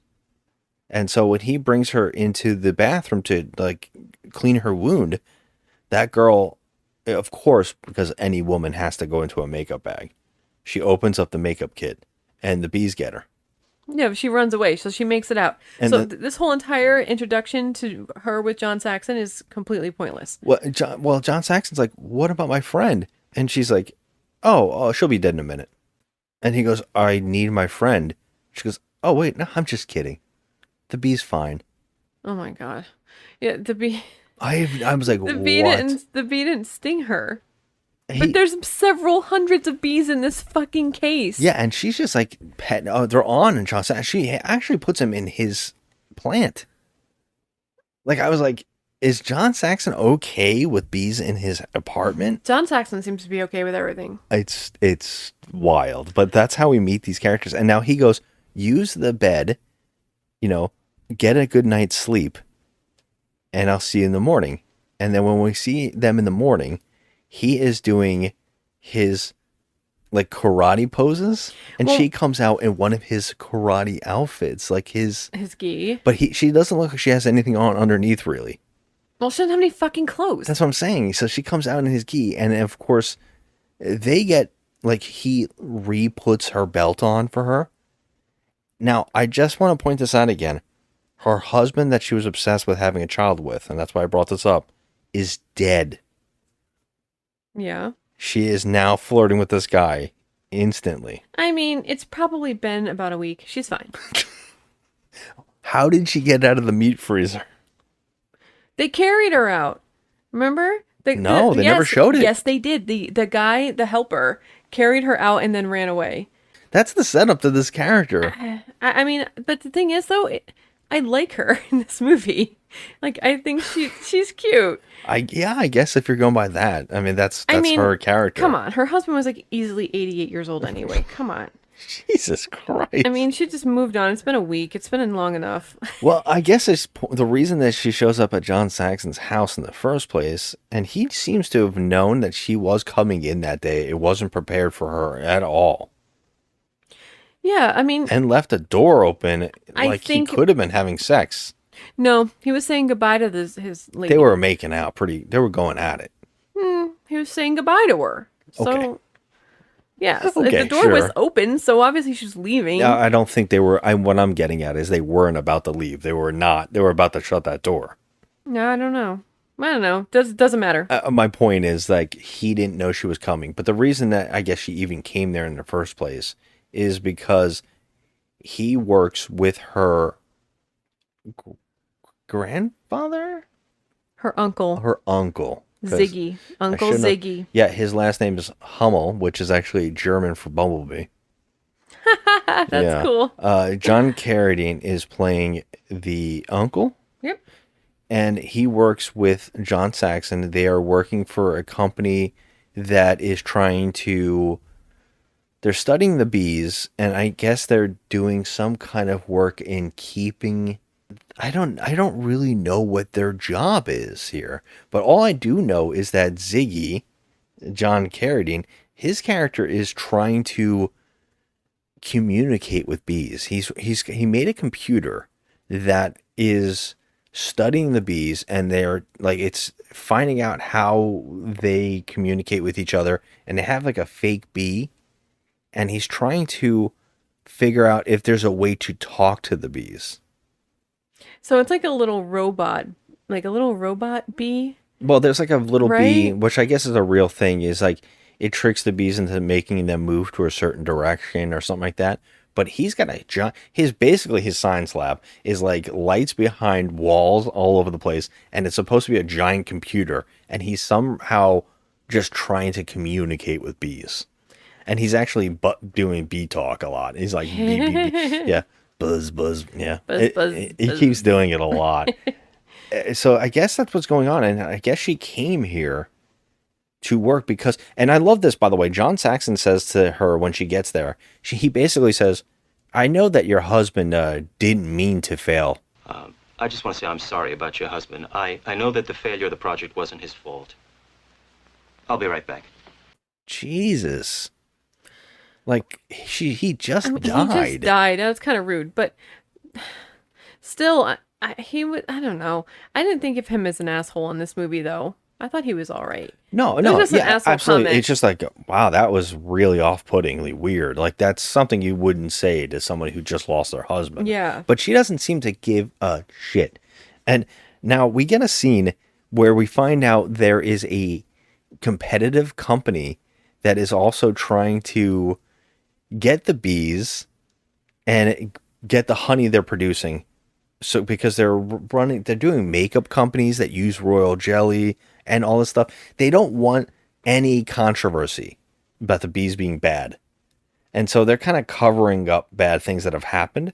And so when he brings her into the bathroom to like clean her wound, that girl, of course, because any woman has to go into a makeup bag, she opens up the makeup kit and the bees get her. Yeah, but she runs away, so she makes it out. And so this whole entire introduction to her with John Saxon is completely pointless. Well, John Saxon's like, what about my friend? And she's like, oh, she'll be dead in a minute. And he goes, I need my friend. She goes, oh, wait, no, I'm just kidding. The bee's fine. Oh my God. Yeah, the bee. I was like, the what? bee didn't sting her. But there's several hundreds of bees in this fucking case. Yeah, and she's just like, they're on, and John Saxon, she actually puts him in his plant. Like, I was like, is John Saxon okay with bees in his apartment? John Saxon seems to be okay with everything. It's wild, but that's how we meet these characters. And now he goes, use the bed, get a good night's sleep, and I'll see you in the morning. And then when we see them in the morning, he is doing his like karate poses, and she comes out in one of his karate outfits, like his gi. But she doesn't look like she has anything on underneath, really. Well, she doesn't have any fucking clothes. That's what I'm saying. So she comes out in his gi, and of course, they get like he re-puts her belt on for her. Now, I just want to point this out again. Her husband that she was obsessed with having a child with, and that's why I brought this up, is dead. Yeah. She is now flirting with this guy instantly. I mean, it's probably been about a week. She's fine. How did she get out of the meat freezer? They carried her out. Remember? They never showed it. Yes, they did. The guy, the helper, carried her out and then ran away. That's the setup to this character. I mean, but the thing is, though, I like her in this movie. Like, I think she's cute. I guess if you're going by that, I mean, that's her character. Come on, her husband was like easily 88 years old anyway. Come on. Jesus Christ. I mean, she just moved on. It's been a week. It's been long enough. Well, I guess it's the reason that she shows up at John Saxon's house in the first place, and he seems to have known that she was coming in that day. It wasn't prepared for her at all. Yeah, I mean... And left a door open like he could have been having sex. No, he was saying goodbye to his lady. They were making out they were going at it. He was saying goodbye to her. So, okay. Yes, okay, the door was open, so obviously she's leaving. I don't think they were, what I'm getting at is they weren't about to leave. They were about to shut that door. No, I don't know. Doesn't matter. My point is, like, he didn't know she was coming. But the reason that I guess she even came there in the first place is because he works with her grandfather? Her uncle. Ziggy. Uncle Ziggy. Yeah, his last name is Hummel, which is actually German for bumblebee. That's cool. John Carradine is playing the uncle. Yep. And he works with John Saxon. They are working for a company that is they're studying the bees, and I guess they're doing some kind of work in keeping... I don't really know what their job is here, but all I do know is that Ziggy, John Carradine, his character is trying to communicate with bees. He made a computer that is studying the bees, and they're like, it's finding out how they communicate with each other, and they have like a fake bee, and he's trying to figure out if there's a way to talk to the bees. So it's like a little robot bee. Well, there's like a little bee, which I guess is a real thing, is like it tricks the bees into making them move to a certain direction or something like that. But he's got his science lab is like lights behind walls all over the place, and it's supposed to be a giant computer, and he's somehow just trying to communicate with bees. And he's actually doing bee talk a lot. He's like, bee, bee, bee. Yeah. buzz, buzz. Yeah. Buzz, He buzz. keeps doing it a lot. So I guess that's what's going on. And I guess she came here to work because, and I love this, by the way, John Saxon says to her when she gets there, he basically says, I know that your husband didn't mean to fail. I just want to say I'm sorry about your husband. I know that the failure of the project wasn't his fault. I'll be right back. Jesus. Like, he just died. He just died. That's kind of rude, but still, he was, I don't know. I didn't think of him as an asshole in this movie, though. I thought he was all right. No, It was just an asshole absolutely. comment. It's just like, wow, that was really off-puttingly weird. Like, that's something you wouldn't say to someone who just lost their husband. Yeah. But she doesn't seem to give a shit. And now we get a scene where we find out there is a competitive company that is also trying to get the bees and get the honey they're producing. So because they're doing makeup companies that use royal jelly and all this stuff. They don't want any controversy about the bees being bad. And so they're kind of covering up bad things that have happened.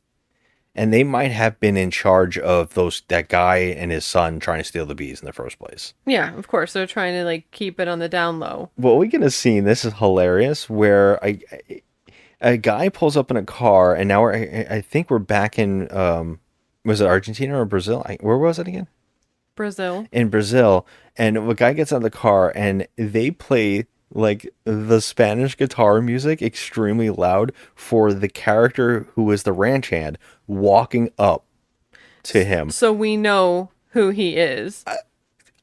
And they might have been in charge of that guy and his son trying to steal the bees in the first place. Yeah, of course. They're trying to like keep it on the down low. Well, we get a scene, this is hilarious, where a guy pulls up in a car, and now I think we're back in, was it Argentina or Brazil? Where was it again? Brazil. In Brazil. And a guy gets out of the car, and they play like the Spanish guitar music extremely loud for the character who is the ranch hand walking up to him. So we know who he is.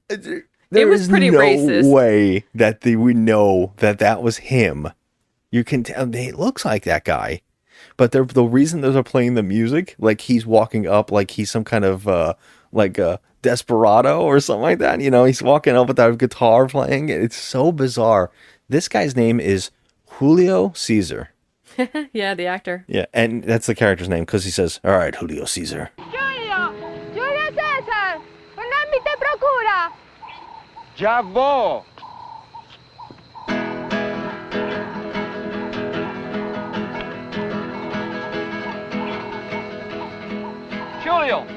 There it was is pretty no racist. way that they would know that was him. You can tell it looks like that guy, but the reason they're playing the music, like he's walking up, like he's some kind of like a desperado or something like that. You know, he's walking up with that guitar playing. It's so bizarre. This guy's name is Julio Caesar. Yeah, the actor. Yeah, and that's the character's name because he says, "All right, Julio Caesar." Julio César, un nome te procura. Já vou.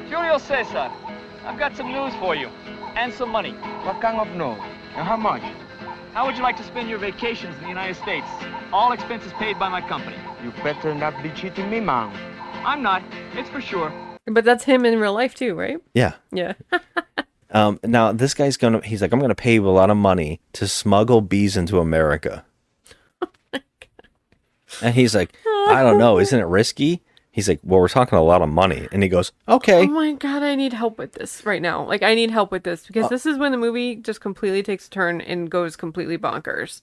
Julio César, I've got some news for you, and some money. What kind of news? And how much? How would you like to spend your vacations in the United States? All expenses paid by my company. You better not be cheating me, man. I'm not, it's for sure. But that's him in real life too, right? Yeah. Yeah. Now this guy's he's like, I'm gonna pay you a lot of money to smuggle bees into America. And he's like, I don't know, isn't it risky? He's like, well, we're talking a lot of money. And he goes, okay. Oh my God, I need help with this right now. Like, I need help with this because this is when the movie just completely takes a turn and goes completely bonkers.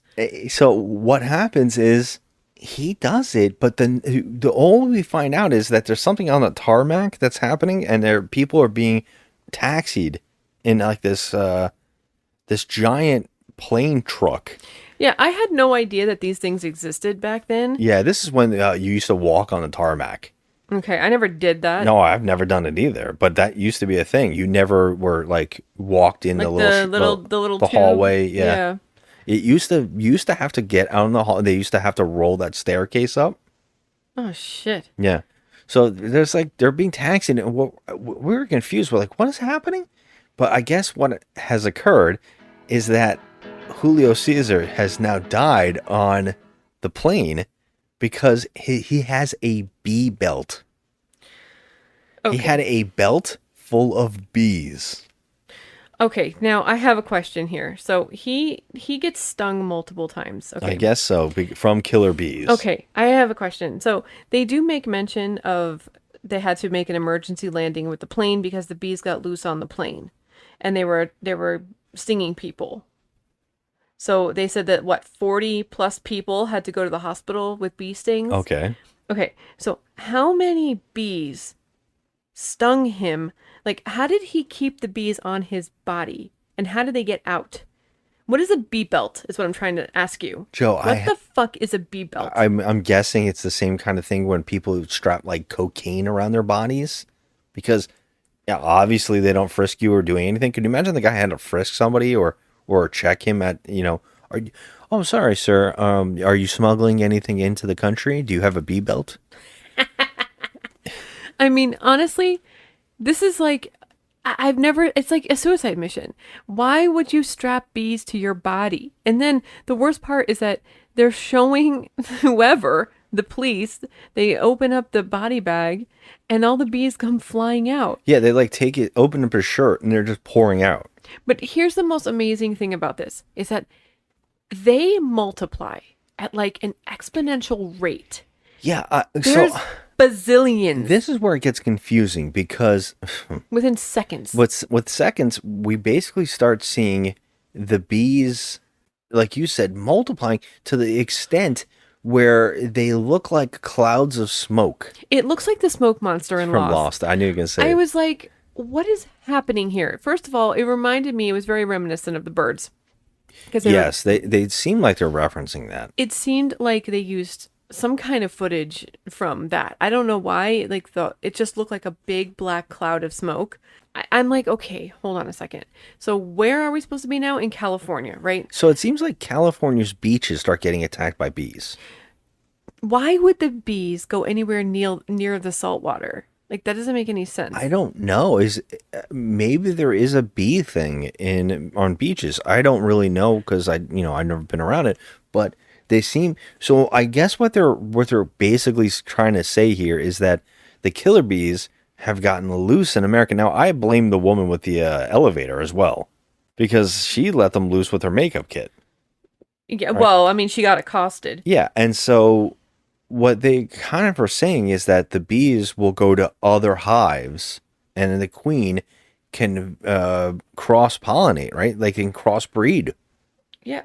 So what happens is he does it, but then the all we find out is that there's something on the tarmac that's happening, and people are being taxied in like this giant plane truck. Yeah, I had no idea that these things existed back then. Yeah, this is when you used to walk on the tarmac. Okay, I never did that. No, I've never done it either. But that used to be a thing. You never were like walked in like the little tube. hallway. Yeah. It used to have to get out in the hall. They used to have to roll that staircase up. Oh shit. Yeah. So there's like they're being taxied, and we were confused. We're like, what is happening? But I guess what has occurred is that Julio Caesar has now died on the plane because he has a bee belt. Okay. He had a belt full of bees. Okay, now I have a question here. So he gets stung multiple times. Okay. I guess so, from killer bees. Okay, I have a question. So they do make mention of they had to make an emergency landing with the plane because the bees got loose on the plane, and they were stinging people. So they said that 40 plus people had to go to the hospital with bee stings. Okay. Okay. So how many bees stung him? Like, how did he keep the bees on his body? And how did they get out? What is a bee belt is what I'm trying to ask you. Joe, what the fuck is a bee belt? I'm guessing it's the same kind of thing when people strap like cocaine around their bodies. Because yeah, obviously they don't frisk you or do anything. Could you imagine the guy had to frisk somebody or check him at, oh, sorry, sir. Are you smuggling anything into the country? Do you have a bee belt? I mean, honestly, this is like, I've never, it's like a suicide mission. Why would you strap bees to your body? And then the worst part is that they're showing whoever, the police, they open up the body bag and all the bees come flying out. Yeah, they like take it, open up his shirt, and they're just pouring out. But here's the most amazing thing about this is that they multiply at like an exponential rate. Yeah, There's bazillions. This is where it gets confusing because within seconds. With seconds, we basically start seeing the bees, like you said, multiplying to the extent where they look like clouds of smoke. It looks like the smoke monster in From Lost. Lost. I knew you were going to say I it. was like, what is happening here? First of all, it reminded me, it was very reminiscent of the birds. Yes, they seem like they're referencing that. It seemed like they used some kind of footage from that. I don't know why. Like it just looked like a big black cloud of smoke. I'm like, okay, hold on a second. So where are we supposed to be now? In California, right? So it seems like California's beaches start getting attacked by bees. Why would the bees go anywhere near the salt water? Like, that doesn't make any sense. I don't know. Maybe there is a bee thing on beaches. I don't really know because I've never been around it, but they seem so. I guess what they're basically trying to say here is that the killer bees have gotten loose in America. Now, I blame the woman with the elevator as well because she let them loose with her makeup kit. Yeah, right? Well, I mean, she got accosted. Yeah, and so what they kind of are saying is that the bees will go to other hives and the queen can cross-pollinate, right? They can crossbreed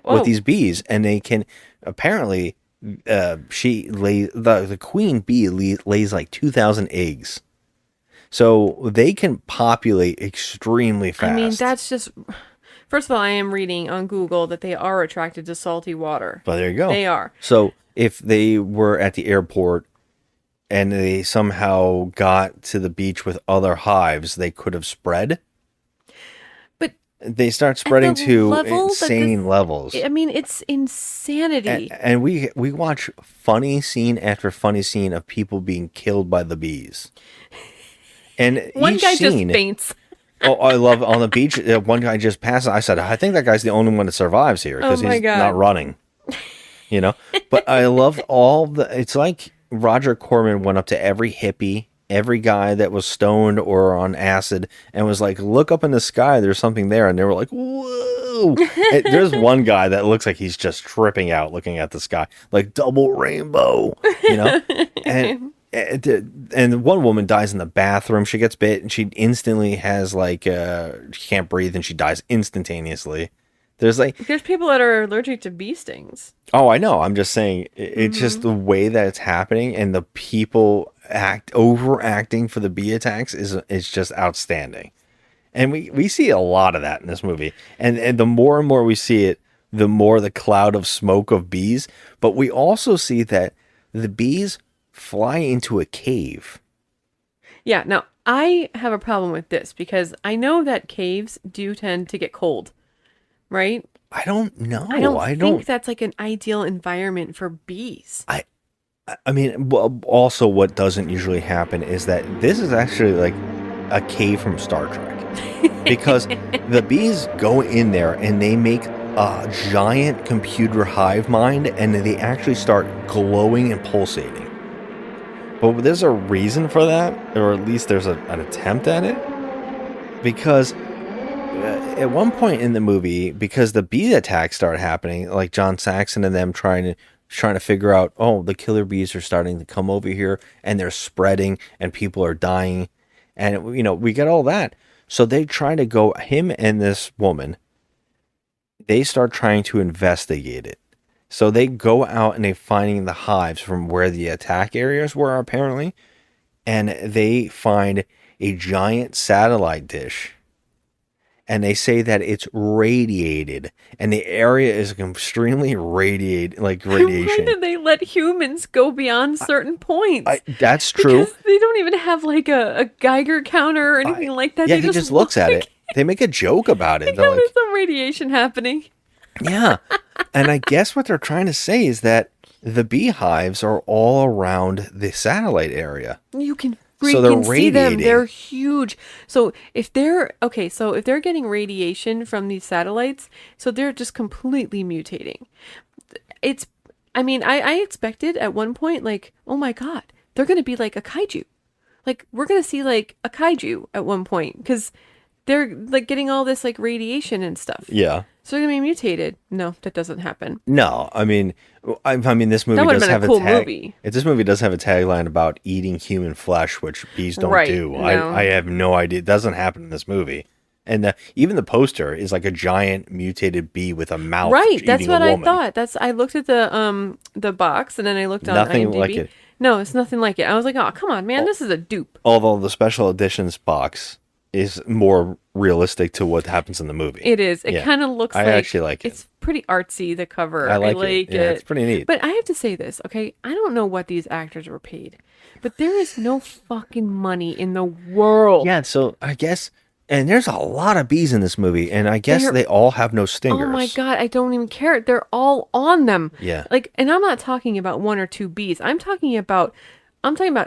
with these bees, and they can apparently the queen bee lays like 2,000 eggs. So they can populate extremely fast. I mean, that's just... First of all, I am reading on Google that they are attracted to salty water. But there you go. They are. So if they were at the airport and they somehow got to the beach with other hives, they could have spread. But they start spreading to insane levels. I mean, it's insanity. And we watch funny scene after funny scene of people being killed by the bees. And one each guy scene, just faints. Oh, I love on the beach. One guy just passed. I said, I think that guy's the only one that survives here because he's not running. But I love it's like Roger Corman went up to every hippie, every guy that was stoned or on acid and was like, look up in the sky. There's something there. And they were like, whoa. There's one guy that looks like he's just tripping out looking at the sky, like double rainbow, And one woman dies in the bathroom. She gets bit and she instantly has she can't breathe and she dies instantaneously. There's people that are allergic to bee stings. Oh, I know. I'm just saying it's just the way that it's happening and the people overacting for the bee attacks is just outstanding. And we see a lot of that in this movie. And the more and more we see it, the more the cloud of smoke of bees. But we also see that the bees fly into a cave. Yeah, now I have a problem with this because I know that caves do tend to get cold, right? I don't know. I don't think that's like an ideal environment for bees. I mean, also what doesn't usually happen is that this is actually like a cave from Star Trek because the bees go in there and they make a giant computer hive mind and they actually start glowing and pulsating. But there's a reason for that, or at least there's an attempt at it, because at one point in the movie, because the bee attacks start happening, like John Saxon and them trying to figure out, the killer bees are starting to come over here and they're spreading and people are dying, and we get all that. So they try to go, him and this woman, they start trying to investigate it. So they go out and they're finding the hives from where the attack areas were, apparently. And they find a giant satellite dish. And they say that it's radiated. And the area is extremely radiation. Why did they let humans go beyond certain points? That's true. Because they don't even have like a Geiger counter or anything like that. Yeah, he just looks at it. They make a joke about it. There's some radiation happening. Yeah. And I guess what they're trying to say is that the beehives are all around the satellite area. You can freaking see them. radiating. They're huge. So if they're getting radiation from these satellites, so they're just completely mutating. I expected at one point, like, oh my God, they're going to be like a kaiju. Like, we're going to see like a kaiju at one point because they're like getting all this like radiation and stuff. Yeah. So they're going to be mutated. No, that doesn't happen. No, I mean, this movie That would've does been a have cool a tag. movie. This movie does have a tagline about eating human flesh, which bees don't Right, do. no. I have no idea. It doesn't happen in this movie. And even the poster is like a giant mutated bee with a mouth. Right, that's eating what a I woman. thought. I looked at the box and then I looked on Nothing IMDb. like it. No, it's nothing like it. I was like, oh, come on, man, this is a dupe. Although the special editions box is more realistic to what happens in the movie. It is. It Yeah. kind of looks I like actually like it. It's pretty artsy, the cover. I like it. Yeah, it's pretty neat. But I have to say this, okay? I don't know what these actors were paid, but there is no fucking money in the world. Yeah, so I guess, and there's a lot of bees in this movie, and I guess They're- they all have no stingers. Oh my God, I don't even care. They're all on them. Yeah. Like, and I'm not talking about one or two bees. I'm talking about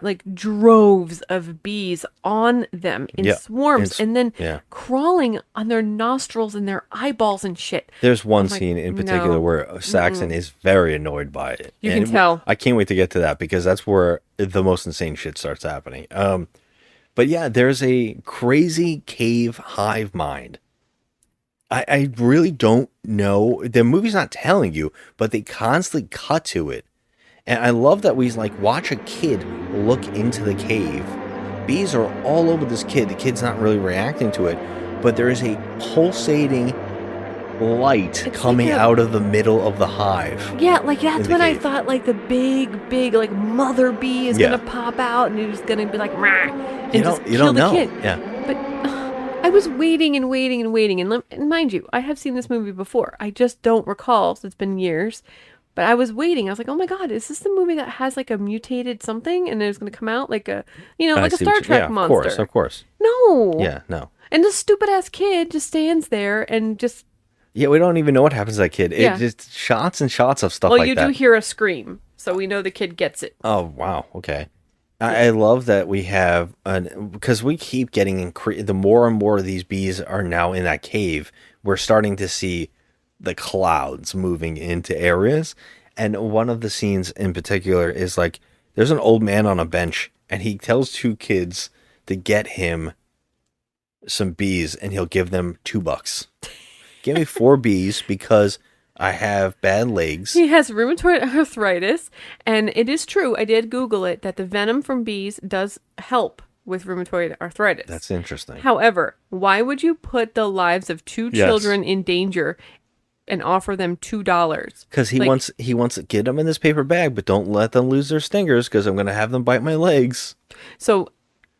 like droves of bees on them in Yeah, swarms and then yeah. crawling on their nostrils and their eyeballs and shit. There's one I'm like, scene in particular no. where Saxon is very annoyed by it. You And can tell. I can't wait to get to that because that's where the most insane shit starts happening. But yeah, there's a crazy cave hive mind. I really don't know. The movie's not telling you, but they constantly cut to it. And I love that we like watch a kid look into the cave. Bees are all over this kid. The kid's not really reacting to it, but there is a pulsating light coming like a- out of the middle of the hive. Yeah, like that's in the when I cave. thought like the big like mother bee is Yeah. gonna pop out and it's gonna be like Rah, and You just don't, you kill don't the know. kid. Yeah. But I was waiting and waiting and waiting, and mind you, I have seen this movie before. I just don't recall. So it's been years. But I was waiting. I was like, "Oh my God, is this the movie that has like a mutated something and it's going to come out like a, I like a see Star what you- Trek yeah, monster?" Of course. No. Yeah, no. And this stupid ass kid just stands there and just. Yeah, we don't even know what happens to that kid. Yeah. It just shots and shots of stuff Well, like you that. do hear a scream, so we know the kid gets it. Oh, wow. Okay. I love that we have because we keep getting the more and more of these bees are now in that cave, we're starting to see the clouds moving into areas. And one of the scenes in particular is like there's an old man on a bench and he tells two kids to get him some bees and he'll give them $2. Give me 4 bees because I have bad legs. He has rheumatoid arthritis, and it is true, I did Google it, that the venom from bees does help with rheumatoid arthritis. That's interesting. However, why would you put the lives of two Yes. children in danger and offer them $2? Because he Like, wants to get them in this paper bag, but don't let them lose their stingers because I'm going to have them bite my legs. So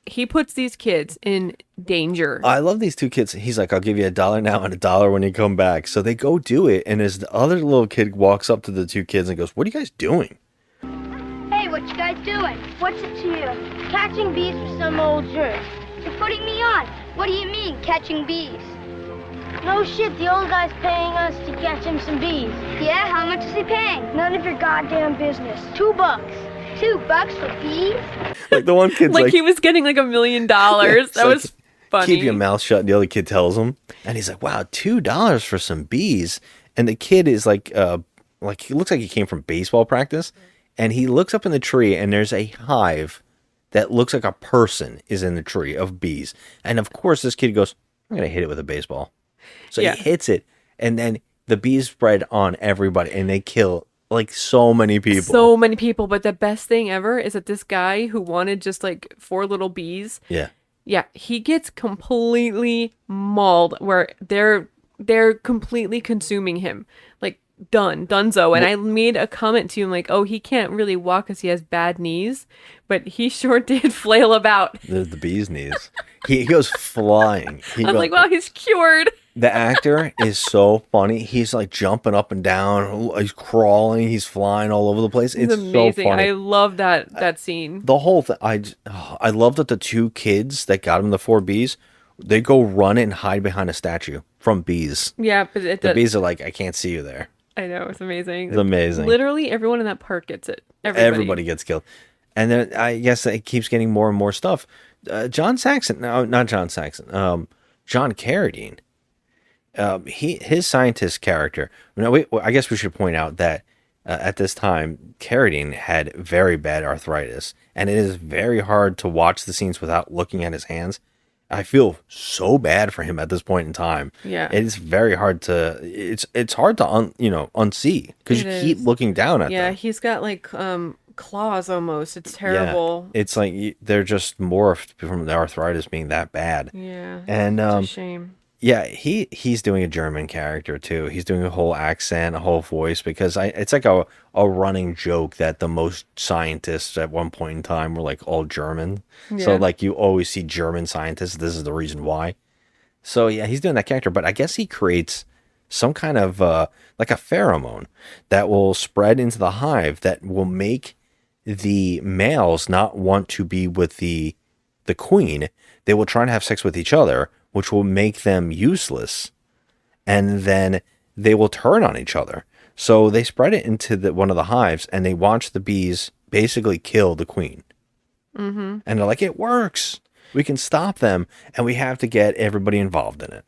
he puts these kids in danger. I love these two kids. He's like, I'll give you $1 now and $1 when you come back. So they go do it. And as the other little kid walks up to the two kids and goes, "What are you guys doing?" Hey, what you guys doing? What's it to you? Catching bees for some old jerk. You're putting me on. What do you mean, catching bees? No shit, the old guy's paying us to catch him some bees. Yeah, how much is he paying? None of your goddamn business. $2. $2 for bees? Like the one kid's like, like, he was getting like $1 million. It's That like, was funny. keep your mouth shut. And the other kid tells him, and he's like, "Wow, $2 for some bees." And the kid is like he looks like he came from baseball practice, and he looks up in the tree, and there's a hive that looks like a person is in the tree of bees. And of course, this kid goes, "I'm gonna hit it with a baseball." So Yeah. he hits it, and then the bees spread on everybody, and they kill like so many people. So many people, but the best thing ever is that this guy who wanted just like 4 little bees, yeah, he gets completely mauled where they're completely consuming him. Like donezo. And I made a comment to him like, "Oh, he can't really walk because he has bad knees," but he sure did flail about. the bees' knees. He goes flying. I was like, "Wow, he's cured." The actor is so funny. He's like jumping up and down. He's crawling. He's flying all over the place. It's It's amazing. so funny. I love that scene. The whole thing. I love that the two kids that got him the 4 bees, they go run and hide behind a statue from bees. Yeah, but The bees are like, "I can't see you there." I know, it's amazing. It's amazing. Literally everyone in that park gets it. Everybody gets killed. And then I guess it keeps getting more and more stuff. John Saxon, no, not John Saxon. John Carradine. His scientist character. I guess we should point out that at this time, Carradine had very bad arthritis, and it is very hard to watch the scenes without looking at his hands. I feel so bad for him at this point in time. Yeah, it's very hard to. It's hard to unsee because you keep looking down at them. Yeah, he's got like claws almost. It's terrible. Yeah, it's like they're just morphed from the arthritis being that bad. Yeah, and it's a shame. Yeah, he's doing a German character too. He's doing a whole accent, a whole voice, because it's like a running joke that the most scientists at one point in time were like all German. Yeah. So like you always see German scientists. This is the reason why. So yeah, he's doing that character, but I guess he creates some kind of like a pheromone that will spread into the hive that will make the males not want to be with the queen. They will try to have sex with each other, which will make them useless, and then they will turn on each other. So they spread it into one of the hives, and they watch the bees basically kill the queen. Mm-hmm. And they're like, it works. We can stop them, and we have to get everybody involved in it.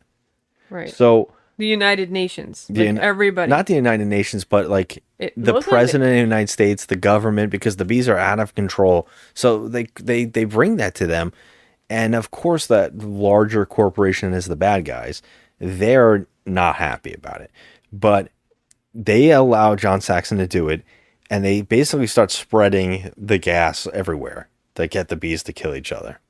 Right. So the United Nations, everybody. Not the United Nations, but like the president of the United States, the government, because the bees are out of control. So they bring that to them. And of course, that larger corporation is the bad guys. They're not happy about it. But they allow John Saxon to do it. And they basically start spreading the gas everywhere to get the bees to kill each other.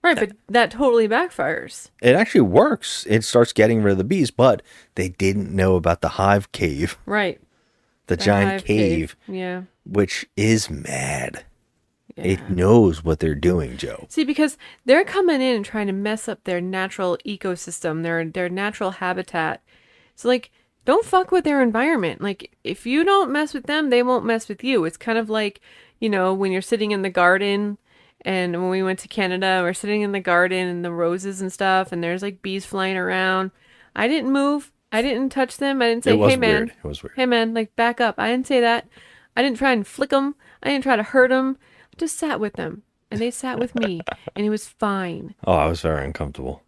Right, but that totally backfires. It actually works. It starts getting rid of the bees, but they didn't know about the hive cave. Right. The giant cave. Yeah. Which is mad. Yeah. It knows what they're doing, Joe. See, because they're coming in and trying to mess up their natural ecosystem, their natural habitat. So, like, don't fuck with their environment. Like, if you don't mess with them, they won't mess with you. It's kind of like, when you're sitting in the garden, and when we went to Canada, we're sitting in the garden and the roses and stuff, and there's like bees flying around. I didn't move. I didn't touch them. I didn't say, hey, man. Weird. It was weird. Hey, man, like, back up. I didn't say that. I didn't try and flick them. I didn't try to hurt them. Just sat with them, and they sat with me, and it was fine. Oh, I was very uncomfortable.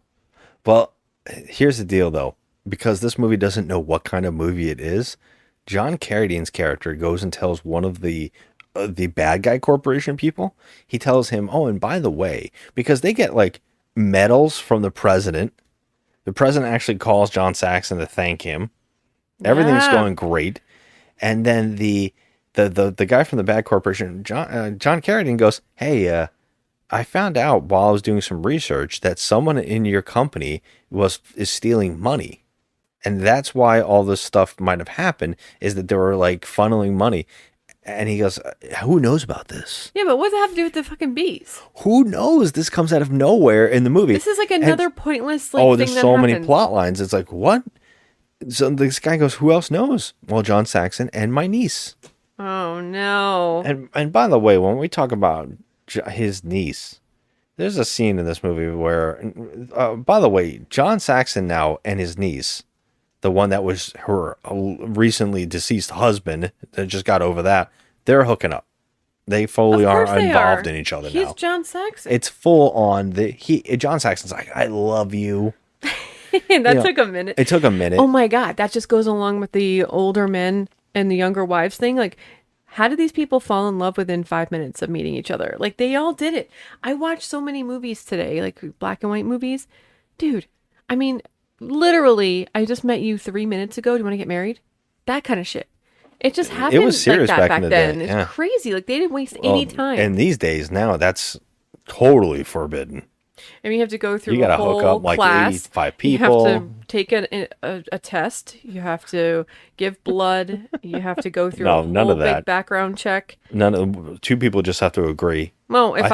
Well, here's the deal, though. Because this movie doesn't know what kind of movie it is, John Carradine's character goes and tells one of the bad guy corporation people. He tells him, oh, and by the way, because they get like medals from the president. The president actually calls John Saxon to thank him. Everything's going great. And then the guy from the bad corporation, John Carradine, goes, hey, I found out while I was doing some research that someone in your company is stealing money. And that's why all this stuff might have happened, is that they were like funneling money. And he goes, who knows about this? Yeah, but what does that have to do with the fucking bees? Who knows? This comes out of nowhere in the movie. This is like another pointless thing there's so many plot lines. It's like, what? So this guy goes, who else knows? Well, John Saxon and my niece. Oh, no. And by the way, when we talk about his niece, there's a scene in this movie where, by the way, John Saxon now and his niece, the one that was her recently deceased husband, that just got over that, they're hooking up. They fully are involved in each other now. He's John Saxon. It's full on. John Saxon's like, I love you. That took a minute. It took a minute. Oh my God. That just goes along with the older men and the younger wives thing. Like, how did these people fall in love within 5 minutes of meeting each other? Like, they all did it. I watched so many movies today, like black and white movies. Dude, I mean, literally, I just met you 3 minutes ago. Do you want to get married? That kind of shit. It just happened. It was serious like that back in the then. day. It's crazy. Like, they didn't waste any time. And these days now, that's totally forbidden. And you have to go through a whole hook up like class. 85 people. You have to take a test. You have to give blood. You have to go through a none whole of that. big background check. Two people just have to agree. Well, if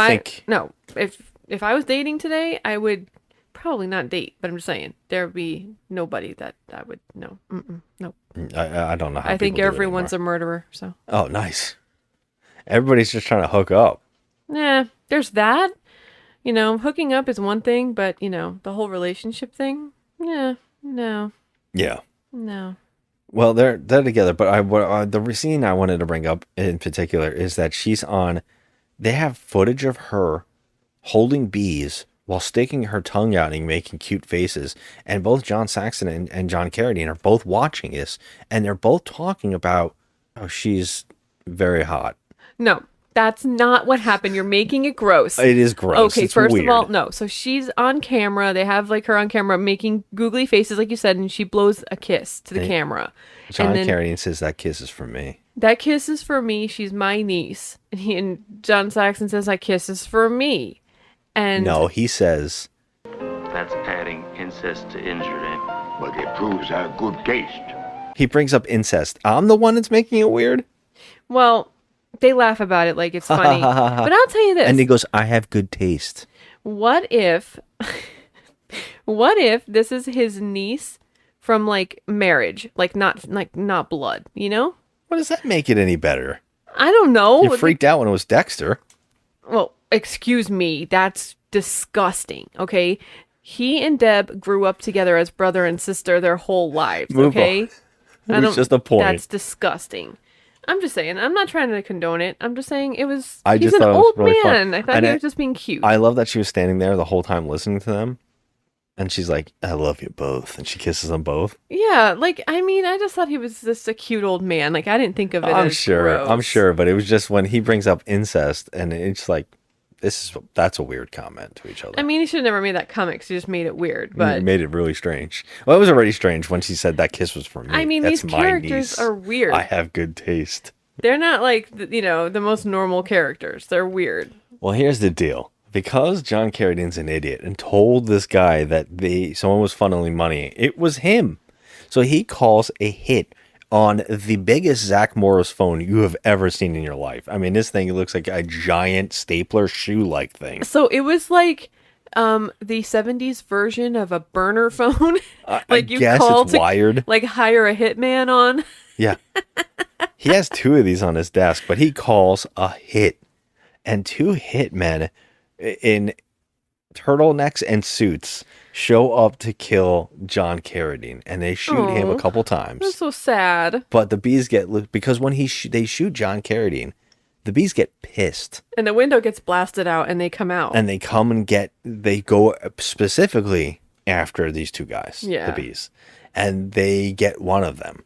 I was dating today, I would probably not date. But I'm just saying, there would be nobody that I would no. No. I don't know how. I think everyone's a murderer. So. Oh, nice. Everybody's just trying to hook up. Yeah, there's that. Hooking up is one thing, but, the whole relationship thing, yeah, no. Yeah. No. Well, they're together, but the scene I wanted to bring up in particular is that she's on they have footage of her holding bees while sticking her tongue out and making cute faces. And both John Saxon and John Carradine are both watching this, and they're both talking about, oh, she's very hot. No, that's not what happened. You're making it gross. It is gross. Okay, it's first weird. of all, no. So she's on camera. They have like her on camera making googly faces, like you said, and she blows a kiss to the camera. John and then, Carradine says, that kiss is for me. That kiss is for me. She's my niece. And John Saxon says, that kiss is for me. And no, he says, That's adding incest to injury. But it proves our good taste. he brings up incest. I'm the one that's making it weird. well, they laugh about it like it's funny. But I'll tell you this. And he goes, I have good taste. What if this is his niece from like marriage, like not blood, you know? What does that make it any better? I don't know. You freaked out when it was Dexter. Well, excuse me, that's disgusting, okay? He and Deb grew up together as brother and sister their whole lives, Move okay? on. It was just a point. That's disgusting. I'm just saying, I'm not trying to condone it. I'm just saying he's I just an thought it was old really man. fun. I thought And he was just being cute. I love that she was standing there the whole time listening to them. And she's like, I love you both. And she kisses them both. Yeah, like, I mean, I just thought he was just a cute old man. Like, I didn't think of it I'm as sure. gross. I'm sure. But it was just when he brings up incest, and it's like, that's a weird comment to each other. I mean, he should have never made that comment because he just made it weird. But It made it really strange. Well, it was already strange when she said that kiss was for me. I mean, That's these my characters niece. are weird. I have good taste. They're not like, the most normal characters. They're weird. Well, here's the deal. Because John Carradine's an idiot and told this guy that someone was funneling money, it was him. So he calls a hit on the biggest Zach Morris phone you have ever seen in your life. I mean, this thing looks like a giant stapler shoe-like thing. So it was like the 70s version of a burner phone. I guess it's wired. Like hire a hitman on. Yeah. He has two of these on his desk, but he calls a hit. And two hitmen in turtlenecks and suits show up to kill John Carradine, and they shoot him a couple times. That's so sad. But the bees get because when they shoot John Carradine, the bees get pissed, And the window gets blasted out, and they come out. and they go specifically after these two guys, Yeah. the bees, and they get one of them.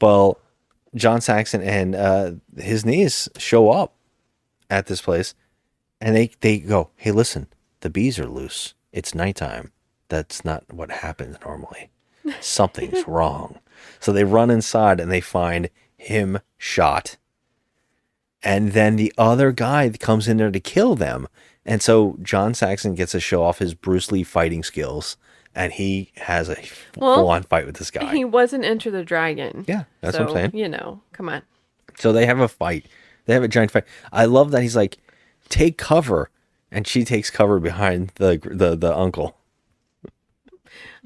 Well, John Saxon and his niece show up at this place. And they go, hey, listen, the bees are loose. It's nighttime. That's not what happens normally. Something's wrong. So they run inside and they find him shot. And then the other guy comes in there to kill them. And so John Saxon gets to show off his Bruce Lee fighting skills. And he has a full-on fight with this guy. He wasn't Enter the Dragon. Yeah, that's what I'm saying. Come on. So they have a fight. They have a giant fight. I love that he's like, take cover, and she takes cover behind the uncle.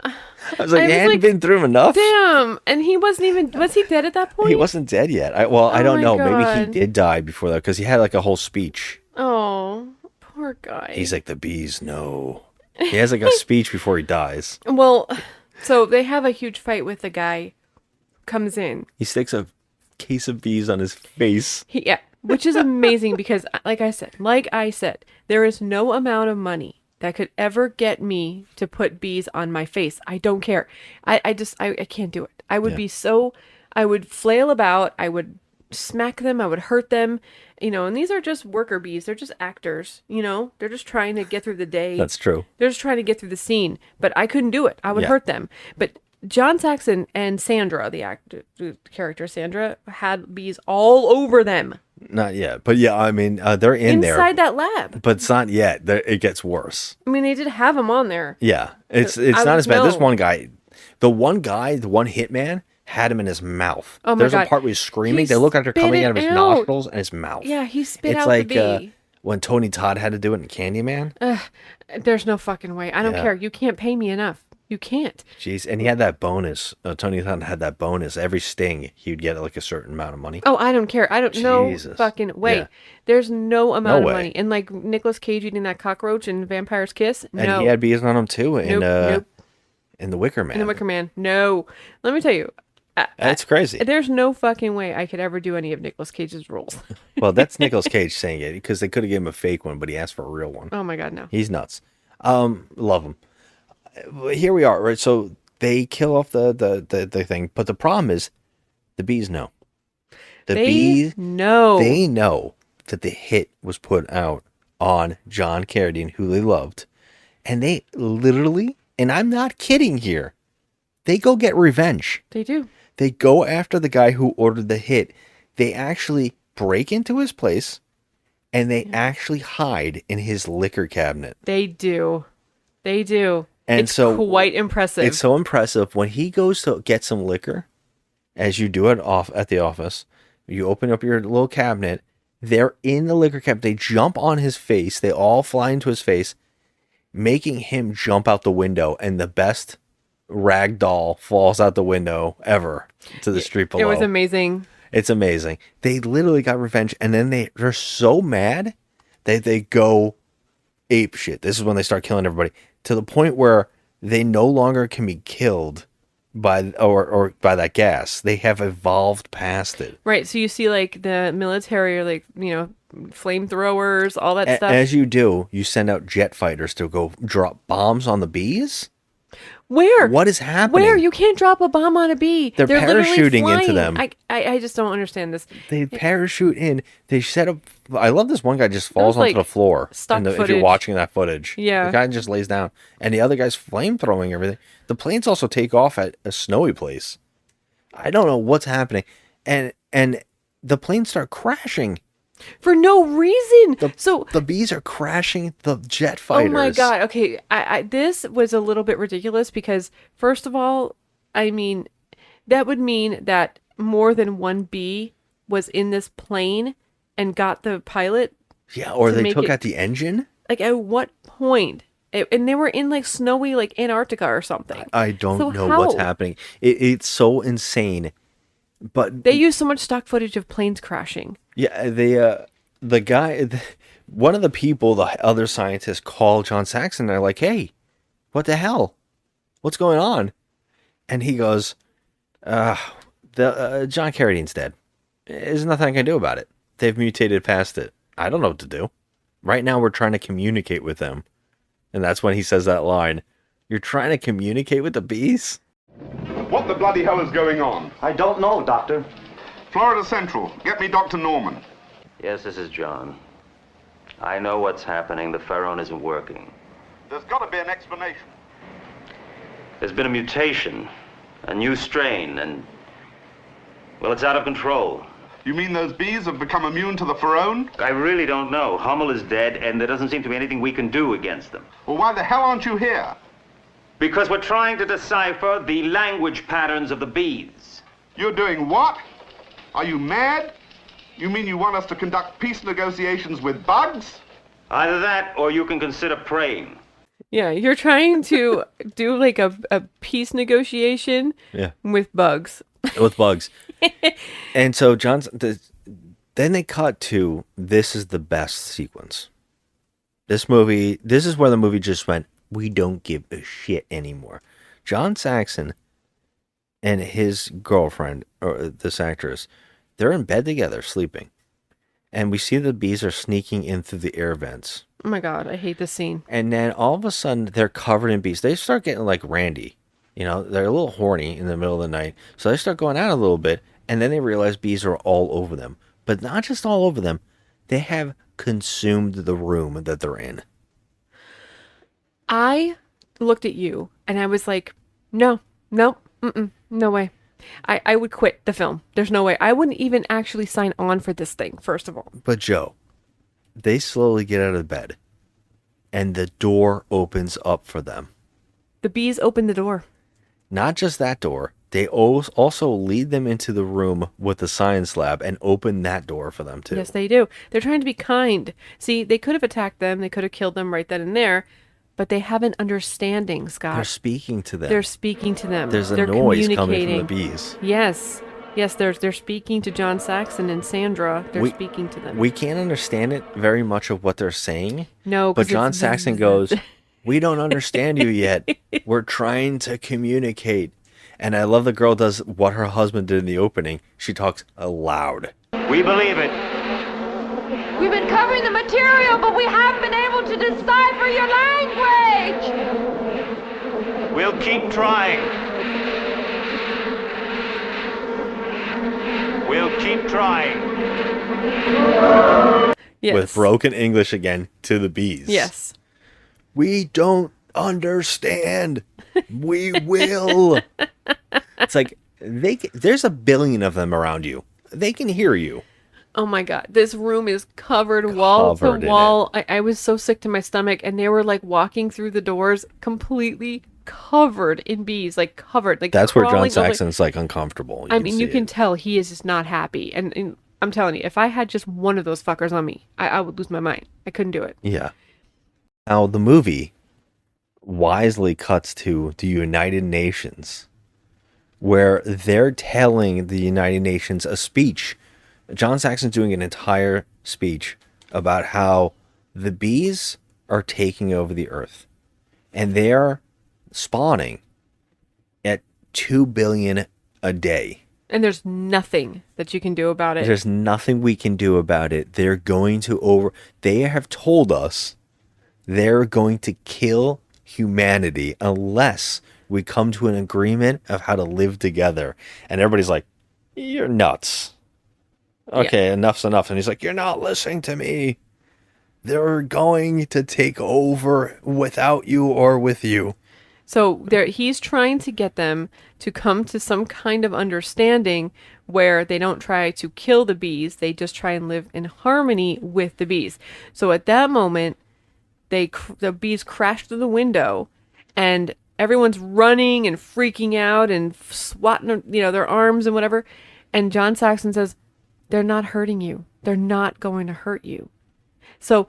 I was like, he hadn't been through him enough. Damn, and he wasn't even, was he dead at that point? He wasn't dead yet. I don't my know. Maybe God. he did die before that because he had like a whole speech. Oh, poor guy. He's like, the bees know. He has like a speech before he dies. Well, so they have a huge fight with the guy, comes in. He sticks a case of bees on his face. Yeah, which is amazing because, like I said, there is no amount of money that could ever get me to put bees on my face. I don't care. I can't do it. I would be I would flail about. I would smack them. I would hurt them. And these are just worker bees. They're just actors. They're just trying to get through the day. That's true. They're just trying to get through the scene. But I couldn't do it. I would hurt them. But John Saxon and Sandra, the character Sandra, had bees all over them. Not yet, but yeah, I mean, they're inside that lab. but it's not yet. It gets worse. I mean, they did have them on there. Yeah, it's not as bad. This one guy, the one hitman, had him in his mouth. Oh my There's God. a part where he's screaming. They look like they're coming out of his nostrils and his mouth. Yeah, he spit it's out like, the bee. When Tony Todd had to do it in Candyman. There's no fucking way. I don't Yeah. care. You can't pay me enough. You can't. Jeez, and he had that bonus. Tony Todd had that bonus. Every sting, he'd get like a certain amount of money. Oh, I don't care. I don't know. Jesus. Fucking way. Yeah. There's no amount of way. money. And like Nicolas Cage eating that cockroach in Vampire's Kiss. And No. he had bees on him too in Nope. in The Wicker Man. In The Wicker Man. No. Let me tell you. That's crazy. There's no fucking way I could ever do any of Nicolas Cage's roles. Well, that's Nicolas Cage saying it because they could have given him a fake one, but he asked for a real one. Oh my God, no. He's nuts. Love him. Here we are, right? So they kill off the thing, but the problem is the bees know. They bees know. They know that the hit was put out on John Carradine, who they loved, and they literally, and I'm not kidding here, they go get revenge. They do. They go after the guy who ordered the hit. They actually break into his place, and they actually hide in his liquor cabinet. They do. They do. And it's so quite impressive. It's so impressive when he goes to get some liquor, as you do it at the office. You open up your little cabinet. They're in the liquor cabinet. They jump on his face. They all fly into his face, making him jump out the window. And the best rag doll falls out the window ever to the street below. It was amazing. It's amazing. They literally got revenge, and then they're so mad that they go ape shit. This is when they start killing everybody to the point where they no longer can be killed by or by that gas. They have evolved past it. Right. So you see like the military or like, flamethrowers, all that stuff. As you do, you send out jet fighters to go drop bombs on the bees. Where? What is happening? Where? You can't drop a bomb on a bee. They're literally parachuting into flying. them. I just don't understand this. They parachute in. They set up. I love this one guy just falls onto the floor. Stock if footage. you're watching that footage, Yeah. the guy just lays down, and the other guy's flame throwing everything. The planes also take off at a snowy place. I don't know what's happening, and the planes start crashing for no reason. So the bees are crashing the jet fighters. Oh my God. Okay. I this was a little bit ridiculous because first of all, I mean, that would mean that more than one bee was in this plane and got the pilot. Yeah. Or they took out the engine. Like at what point? And they were in like snowy, like Antarctica or something. I don't know how? what's happening. It's so insane. But they use so much stock footage of planes crashing. Yeah, the guy, one of the people, the other scientists call John Saxon. They're like, "Hey, what the hell? What's going on?" And he goes, John Carradine's dead. There's nothing I can do about it. They've mutated past it. I don't know what to do. Right now, we're trying to communicate with them." And that's when he says that line. You're trying to communicate with the bees? What the bloody hell is going on? I don't know, Doctor. Florida Central, get me Dr. Norman. Yes, this is John. I know what's happening. The pherone isn't working. There's got to be an explanation. There's been a mutation, a new strain, and, well, it's out of control. You mean those bees have become immune to the pherone? I really don't know. Hummel is dead, and there doesn't seem to be anything we can do against them. Well, why the hell aren't you here? Because we're trying to decipher the language patterns of the bees. You're doing what? Are you mad? You mean you want us to conduct peace negotiations with bugs? Either that, or you can consider praying. Yeah, you're trying to do like a peace negotiation with bugs. With bugs. And so then they cut to, this is the best sequence. This is where the movie just went, we don't give a shit anymore. John Saxon and his girlfriend, or this actress, they're in bed together, sleeping. And we see the bees are sneaking in through the air vents. Oh my God, I hate this scene. And then all of a sudden, they're covered in bees. They start getting like Randy. They're a little horny in the middle of the night. So they start going out a little bit. And then they realize bees are all over them. But not just all over them. They have consumed the room that they're in. I looked at you and I was like, no way. I would quit the film. There's no way. I wouldn't even actually sign on for this thing, first of all. But Joe, they slowly get out of bed. And the door opens up for them. The bees open the door. Not just that door. They also lead them into the room with the science lab and open that door for them too. Yes, they do. They're trying to be kind. See, they could have attacked them. They could have killed them right then and there. But they have an understanding, Scott. They're speaking to them. They're speaking to them. There's a they're noise coming from the bees. Yes. Yes, they're speaking to John Saxon and Sandra. They're speaking to them. We can't understand it very much of what they're saying. No, but John Saxon goes, "We don't understand you yet. We're trying to communicate." And I love the girl does what her husband did in the opening. She talks loud. We believe it. We've been covering the material, but we haven't been able to decipher your language. We'll keep trying. We'll keep trying. Yes. With broken English again to the bees. Yes. We don't understand. We will. It's like there's a billion of them around you. They can hear you. Oh my God. This room is covered wall to wall. I was so sick to my stomach, and they were like walking through the doors completely covered in bees, like covered. Like that's where John crawling over- Saxon's like uncomfortable. I mean, you can tell he is just not happy. And I'm telling you, if I had just one of those fuckers on me, I would lose my mind. I couldn't do it. Yeah. Now, the movie wisely cuts to the United Nations, where they're telling the United Nations a speech. John Saxon's doing an entire speech about how the bees are taking over the earth, and they're spawning at 2 billion a day. And there's nothing that you can do about it. There's nothing we can do about it. They're going to they have told us they're going to kill humanity unless we come to an agreement of how to live together. And everybody's like, you're nuts. Okay, yeah. Enough's enough. And he's like, you're not listening to me. They're going to take over without you or with you. So he's trying to get them to come to some kind of understanding where they don't try to kill the bees. They just try and live in harmony with the bees. So at that moment, the bees crash through the window, and everyone's running and freaking out and swatting, their arms and whatever. And John Saxon says, they're not hurting you. They're not going to hurt you. So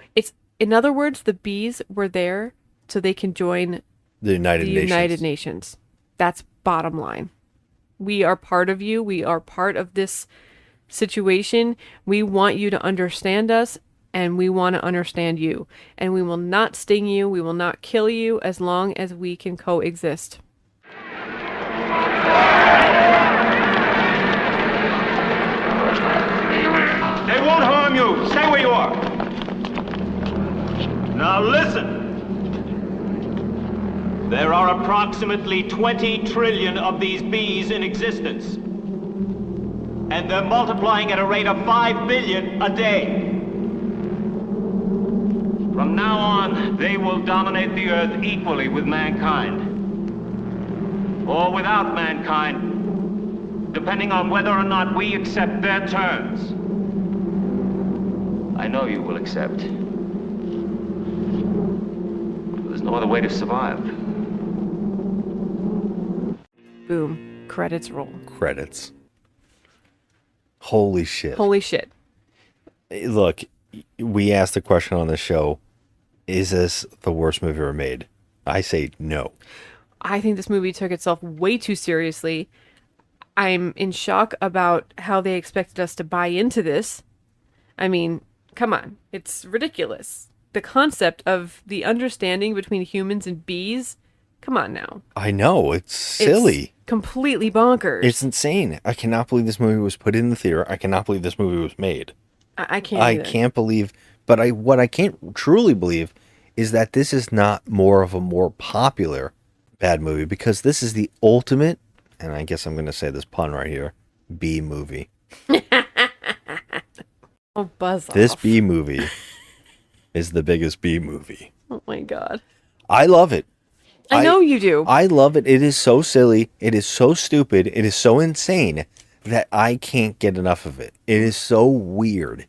in other words, the bees were there so they can join the United Nations. That's bottom line. We are part of you. We are part of this situation. We want you to understand us, and we want to understand you. And we will not sting you. We will not kill you as long as we can coexist. They won't harm you. Stay where you are. Now listen. There are approximately 20 trillion of these bees in existence. And they're multiplying at a rate of 5 billion a day. From now on, they will dominate the earth equally with mankind. Or without mankind, depending on whether or not we accept their terms. I know you will accept. There's no other way to survive. Boom. Credits roll. Credits. Holy shit. Holy shit. Look, we asked the question on the show, is this the worst movie ever made? I say no. I think this movie took itself way too seriously. I'm in shock about how they expected us to buy into this. I mean, come on. It's ridiculous. The concept of the understanding between humans and bees, come on now. I know, it's silly. It's completely bonkers. It's insane. I cannot believe this movie was put in the theater. I cannot believe this movie was made. I can't either. Can't believe, but what I can't truly believe is that this is not more of a more popular bad movie, because this is the ultimate, and I guess I'm going to say this pun right here, B movie. Oh, buzz off. This B movie is the biggest B movie. Oh my God. I love it. I know you do. I love it. It is so silly. It is so stupid. It is so insane that I can't get enough of it. It is so weird.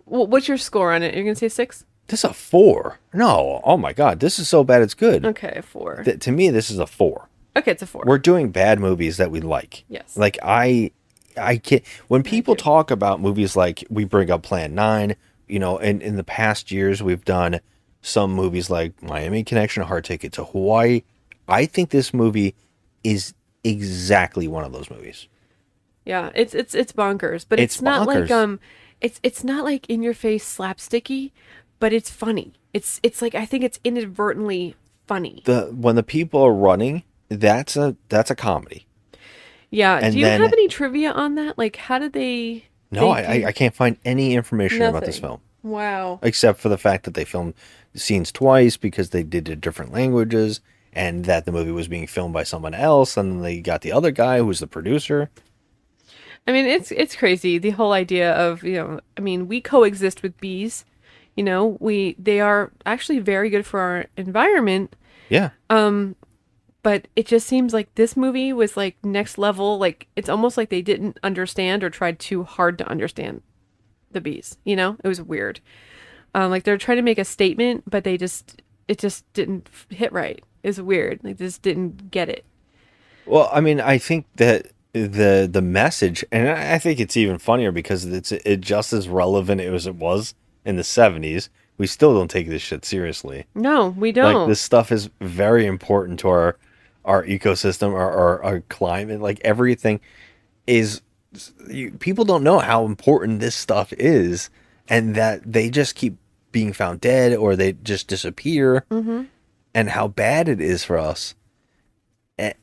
Well, what's your score on it? You're going to say 6? This is a 4. No. Oh my God. This is so bad it's good. Okay, a 4. To me, this is a 4. Okay, it's a 4. We're doing bad movies that we like. Yes. Like I can't. When people talk about movies like, we bring up Plan 9, and in the past years we've done some movies like Miami Connection, Hard Ticket to Hawaii. I think this movie is exactly one of those movies. Yeah, it's bonkers, but it's not bonkers. Like it's not like in your face slapsticky, but it's funny. It's like, I think it's inadvertently funny. When the people are running, that's a comedy. Yeah. And Do you then, have any trivia on that? Like, how did they? No, they I can't find any information about this Nothing. film. Wow. Except for the fact that they filmed scenes twice because they did it in different languages, and that the movie was being filmed by someone else, and then they got the other guy who was the producer. I mean, it's crazy, the whole idea of, I mean, we coexist with bees. They are actually very good for our environment. Yeah. But it just seems like this movie was like next level. Like, it's almost like they didn't understand or tried too hard to understand the bees. It was weird. Like, they're trying to make a statement, but it just didn't hit right. It's weird. Like, they just didn't get it. Well, I mean, I think that the message, and I think it's even funnier because it's just as relevant as it was in the 70s. We still don't take this shit seriously. No, we don't. Like, this stuff is very important to our ecosystem, our climate. Like, everything is... people don't know how important this stuff is, and that they just keep being found dead or they just disappear, and how bad it is for us.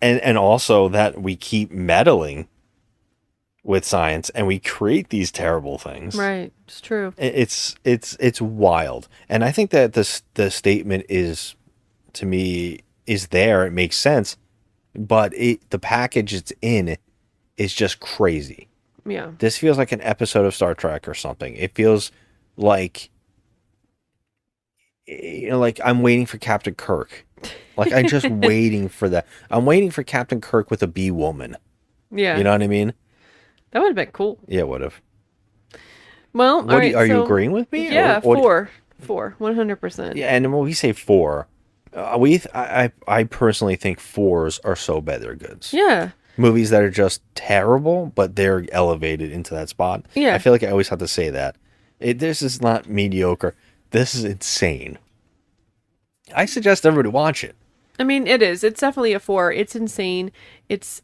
And also that we keep meddling with science and we create these terrible things. Right. It's true. It's wild. And I think that the statement is, to me, is there. It makes sense. But the package it's in is just crazy. Yeah. This feels like an episode of Star Trek or something. It feels like, like I'm waiting for Captain Kirk. Like, I'm just waiting for that. I'm waiting for Captain Kirk with a bee woman. Yeah. You know what I mean? That would have been cool. Yeah, it would have. Well, are you agreeing with me? Yeah, 100%. Yeah, and when we say 4, I personally think 4s are so bad they're goods. Yeah. Movies that are just terrible, but they're elevated into that spot. Yeah. I feel like I always have to say that. This is not mediocre. This is insane. I suggest everybody watch it. I mean, it is. It's definitely a 4. It's insane. It's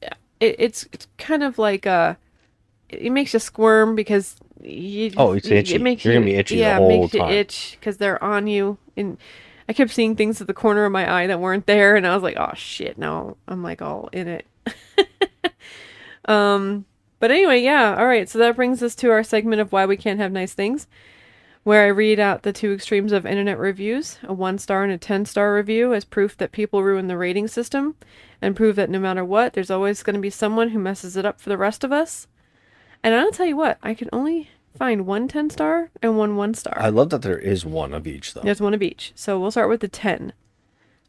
kind of like it makes you squirm because it's itchy. It makes You're gonna be itchy the whole it makes time. you itch because they're on you. And I kept seeing things at the corner of my eye that weren't there, and I was like, oh shit! Now I'm like all in it. But anyway, yeah. All right. So that brings us to our segment of why we can't have nice things, where I read out the 2 extremes of internet reviews, a 1-star and a 10-star review, as proof that people ruin the rating system, and prove that no matter what, there's always going to be someone who messes it up for the rest of us. And I'll tell you what, I can only find 1 10-star and 1 1-star. I love that there is one of each, though. There's one of each. So we'll start with the 10.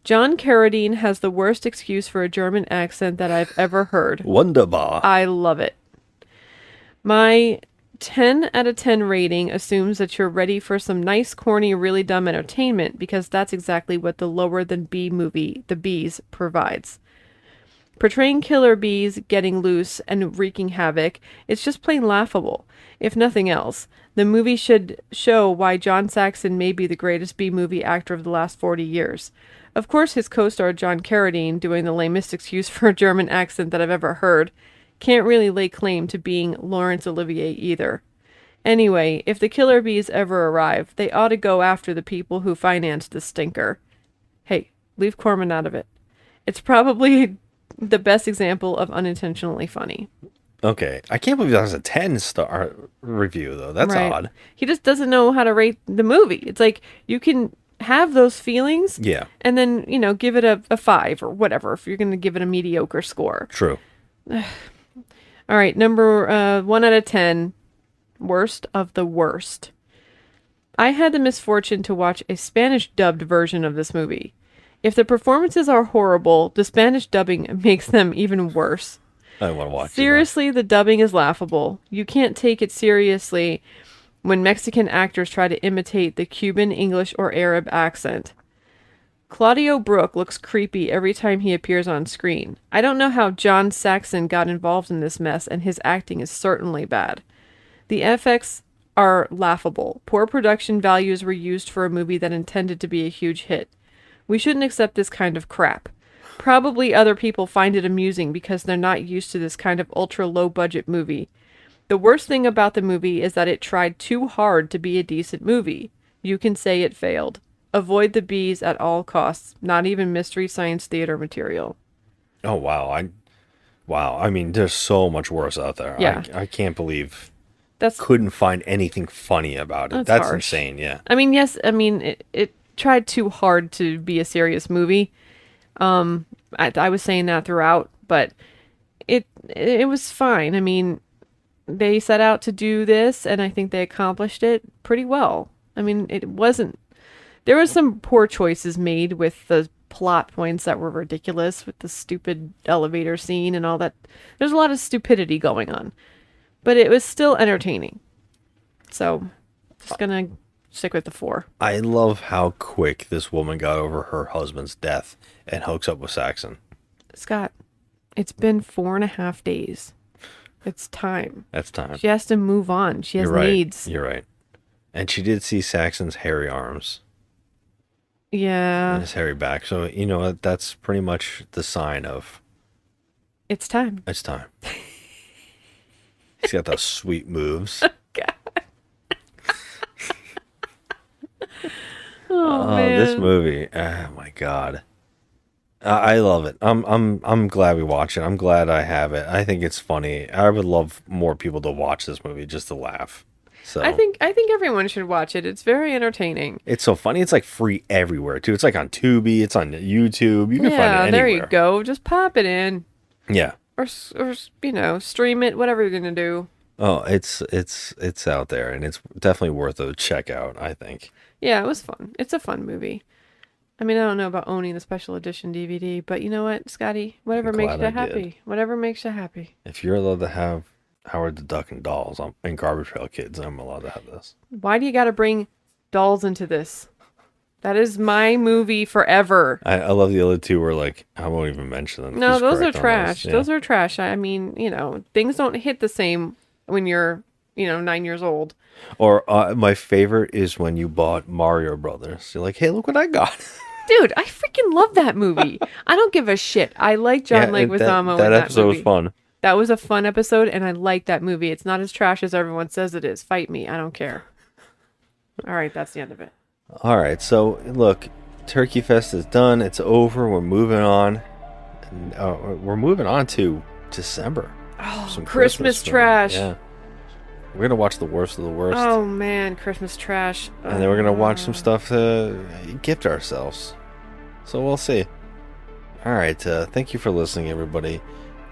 John Carradine has the worst excuse for a German accent that I've ever heard. Wunderbar. I love it. My 10 out of 10 rating assumes that you're ready for some nice, corny, really dumb entertainment, because that's exactly what the Lower Than B movie, The Bees, provides. Portraying killer bees getting loose and wreaking havoc, it's just plain laughable. If nothing else, the movie should show why John Saxon may be the greatest B-movie actor of the last 40 years. Of course, his co-star John Carradine, doing the lamest excuse for a German accent that I've ever heard, can't really lay claim to being Laurence Olivier either. Anyway, if the killer bees ever arrive, they ought to go after the people who financed the stinker. Hey, leave Corman out of it. It's probably the best example of unintentionally funny. Okay. I can't believe that was a 10-star review, though. That's Right. odd. He just doesn't know how to rate the movie. It's like, you can have those feelings, Yeah. and then, give it a 5 or whatever, if you're going to give it a mediocre score. True. All right, number 1 out of 10, worst of the worst. I had the misfortune to watch a Spanish dubbed version of this movie. If the performances are horrible, the Spanish dubbing makes them even worse. I want to watch it. Seriously, the dubbing is laughable. You can't take it seriously when Mexican actors try to imitate the Cuban, English, or Arab accent. Claudio Brook looks creepy every time he appears on screen. I don't know how John Saxon got involved in this mess, and his acting is certainly bad. The FX are laughable. Poor production values were used for a movie that intended to be a huge hit. We shouldn't accept this kind of crap. Probably other people find it amusing because they're not used to this kind of ultra low budget movie. The worst thing about the movie is that it tried too hard to be a decent movie. You can say it failed. Avoid the bees at all costs, not even Mystery Science Theater material. Oh, wow. Wow. I mean, there's so much worse out there. Yeah. I can't believe That's couldn't find anything funny about it. That's harsh. insane. Yeah. I mean, yes. I mean, it tried too hard to be a serious movie. I was saying that throughout, but it was fine. I mean, they set out to do this, and I think they accomplished it pretty well. I mean, it wasn't. There was some poor choices made with the plot points that were ridiculous, with the stupid elevator scene and all that. There's a lot of stupidity going on, but it was still entertaining. So, just gonna stick with the 4. I love how quick this woman got over her husband's death and hooks up with Saxon. Scott, it's been 4.5 days. It's time. That's time. She has to move on. She has needs. You're right. And she did see Saxon's hairy arms. Yeah. And his hairy back. So, you know, that's pretty much the sign of... It's time. It's time. He's got those sweet moves. Oh, man. This movie. Oh, my God. I love it. I'm glad we watch it. I'm glad I have it. I think it's funny. I would love more people to watch this movie just to laugh. So I think everyone should watch it. It's very entertaining. it's so funny. It's like free everywhere too. It's like on Tubi. It's on YouTube. You can find it anywhere. There you go. Just pop it in. Yeah. Or stream it. Whatever you're gonna do. Oh, it's out there, and it's definitely worth a check out, I think. Yeah, it was fun. It's a fun movie. I mean, I don't know about owning the special edition DVD, but you know what, Scotty? Whatever makes you happy. Whatever makes you happy. If you're allowed to have Howard the Duck and dolls and Garbage Pail Kids, I'm allowed to have this. Why do you got to bring dolls into this? That is my movie forever. I love the other two where, like, I won't even mention them. No, He's those are correct on trash. Yeah. Those are trash. I mean, you know, things don't hit the same when you're, 9 years old. Or my favorite is when you bought Mario Brothers. You're like, hey, look what I got. Dude, I freaking love that movie. I don't give a shit. I like John Leguizamo in that episode movie. was fun. That was a fun episode, and I like that movie. It's not as trash as everyone says it is. Fight me. I don't care. All right, that's the end of it. All right, so look, Turkey Fest is done. It's over. We're moving on. And, we're moving on to December. Oh, Some Christmas trash. Yeah. We're going to watch the worst of the worst. Oh, man, Christmas trash. And then we're going to watch some stuff to gift ourselves. So we'll see. All right, thank you for listening, everybody.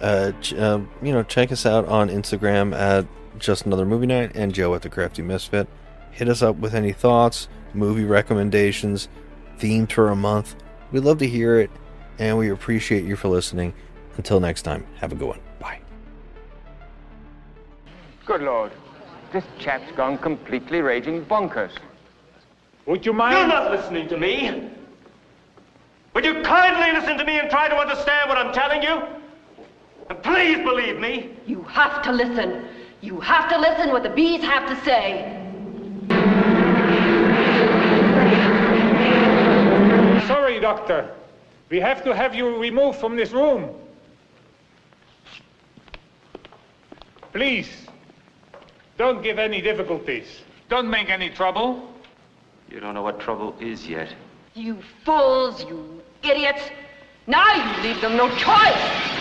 Check us out on Instagram at Just Another Movie Night and Joe at the Crafty Misfit. Hit us up with any thoughts, movie recommendations, themes for a month. We'd love to hear it, and we appreciate you for listening. Until next time, have a good one. Bye. Good Lord. This chap's gone completely raging bonkers. Would you mind? You're not listening to me. Would you kindly listen to me and try to understand what I'm telling you? And please believe me. You have to listen. You have to listen what the bees have to say. Sorry, Doctor. We have to have you removed from this room. Please, don't give any difficulties. Don't make any trouble. You don't know what trouble is yet. You fools, you idiots. Now you leave them no choice.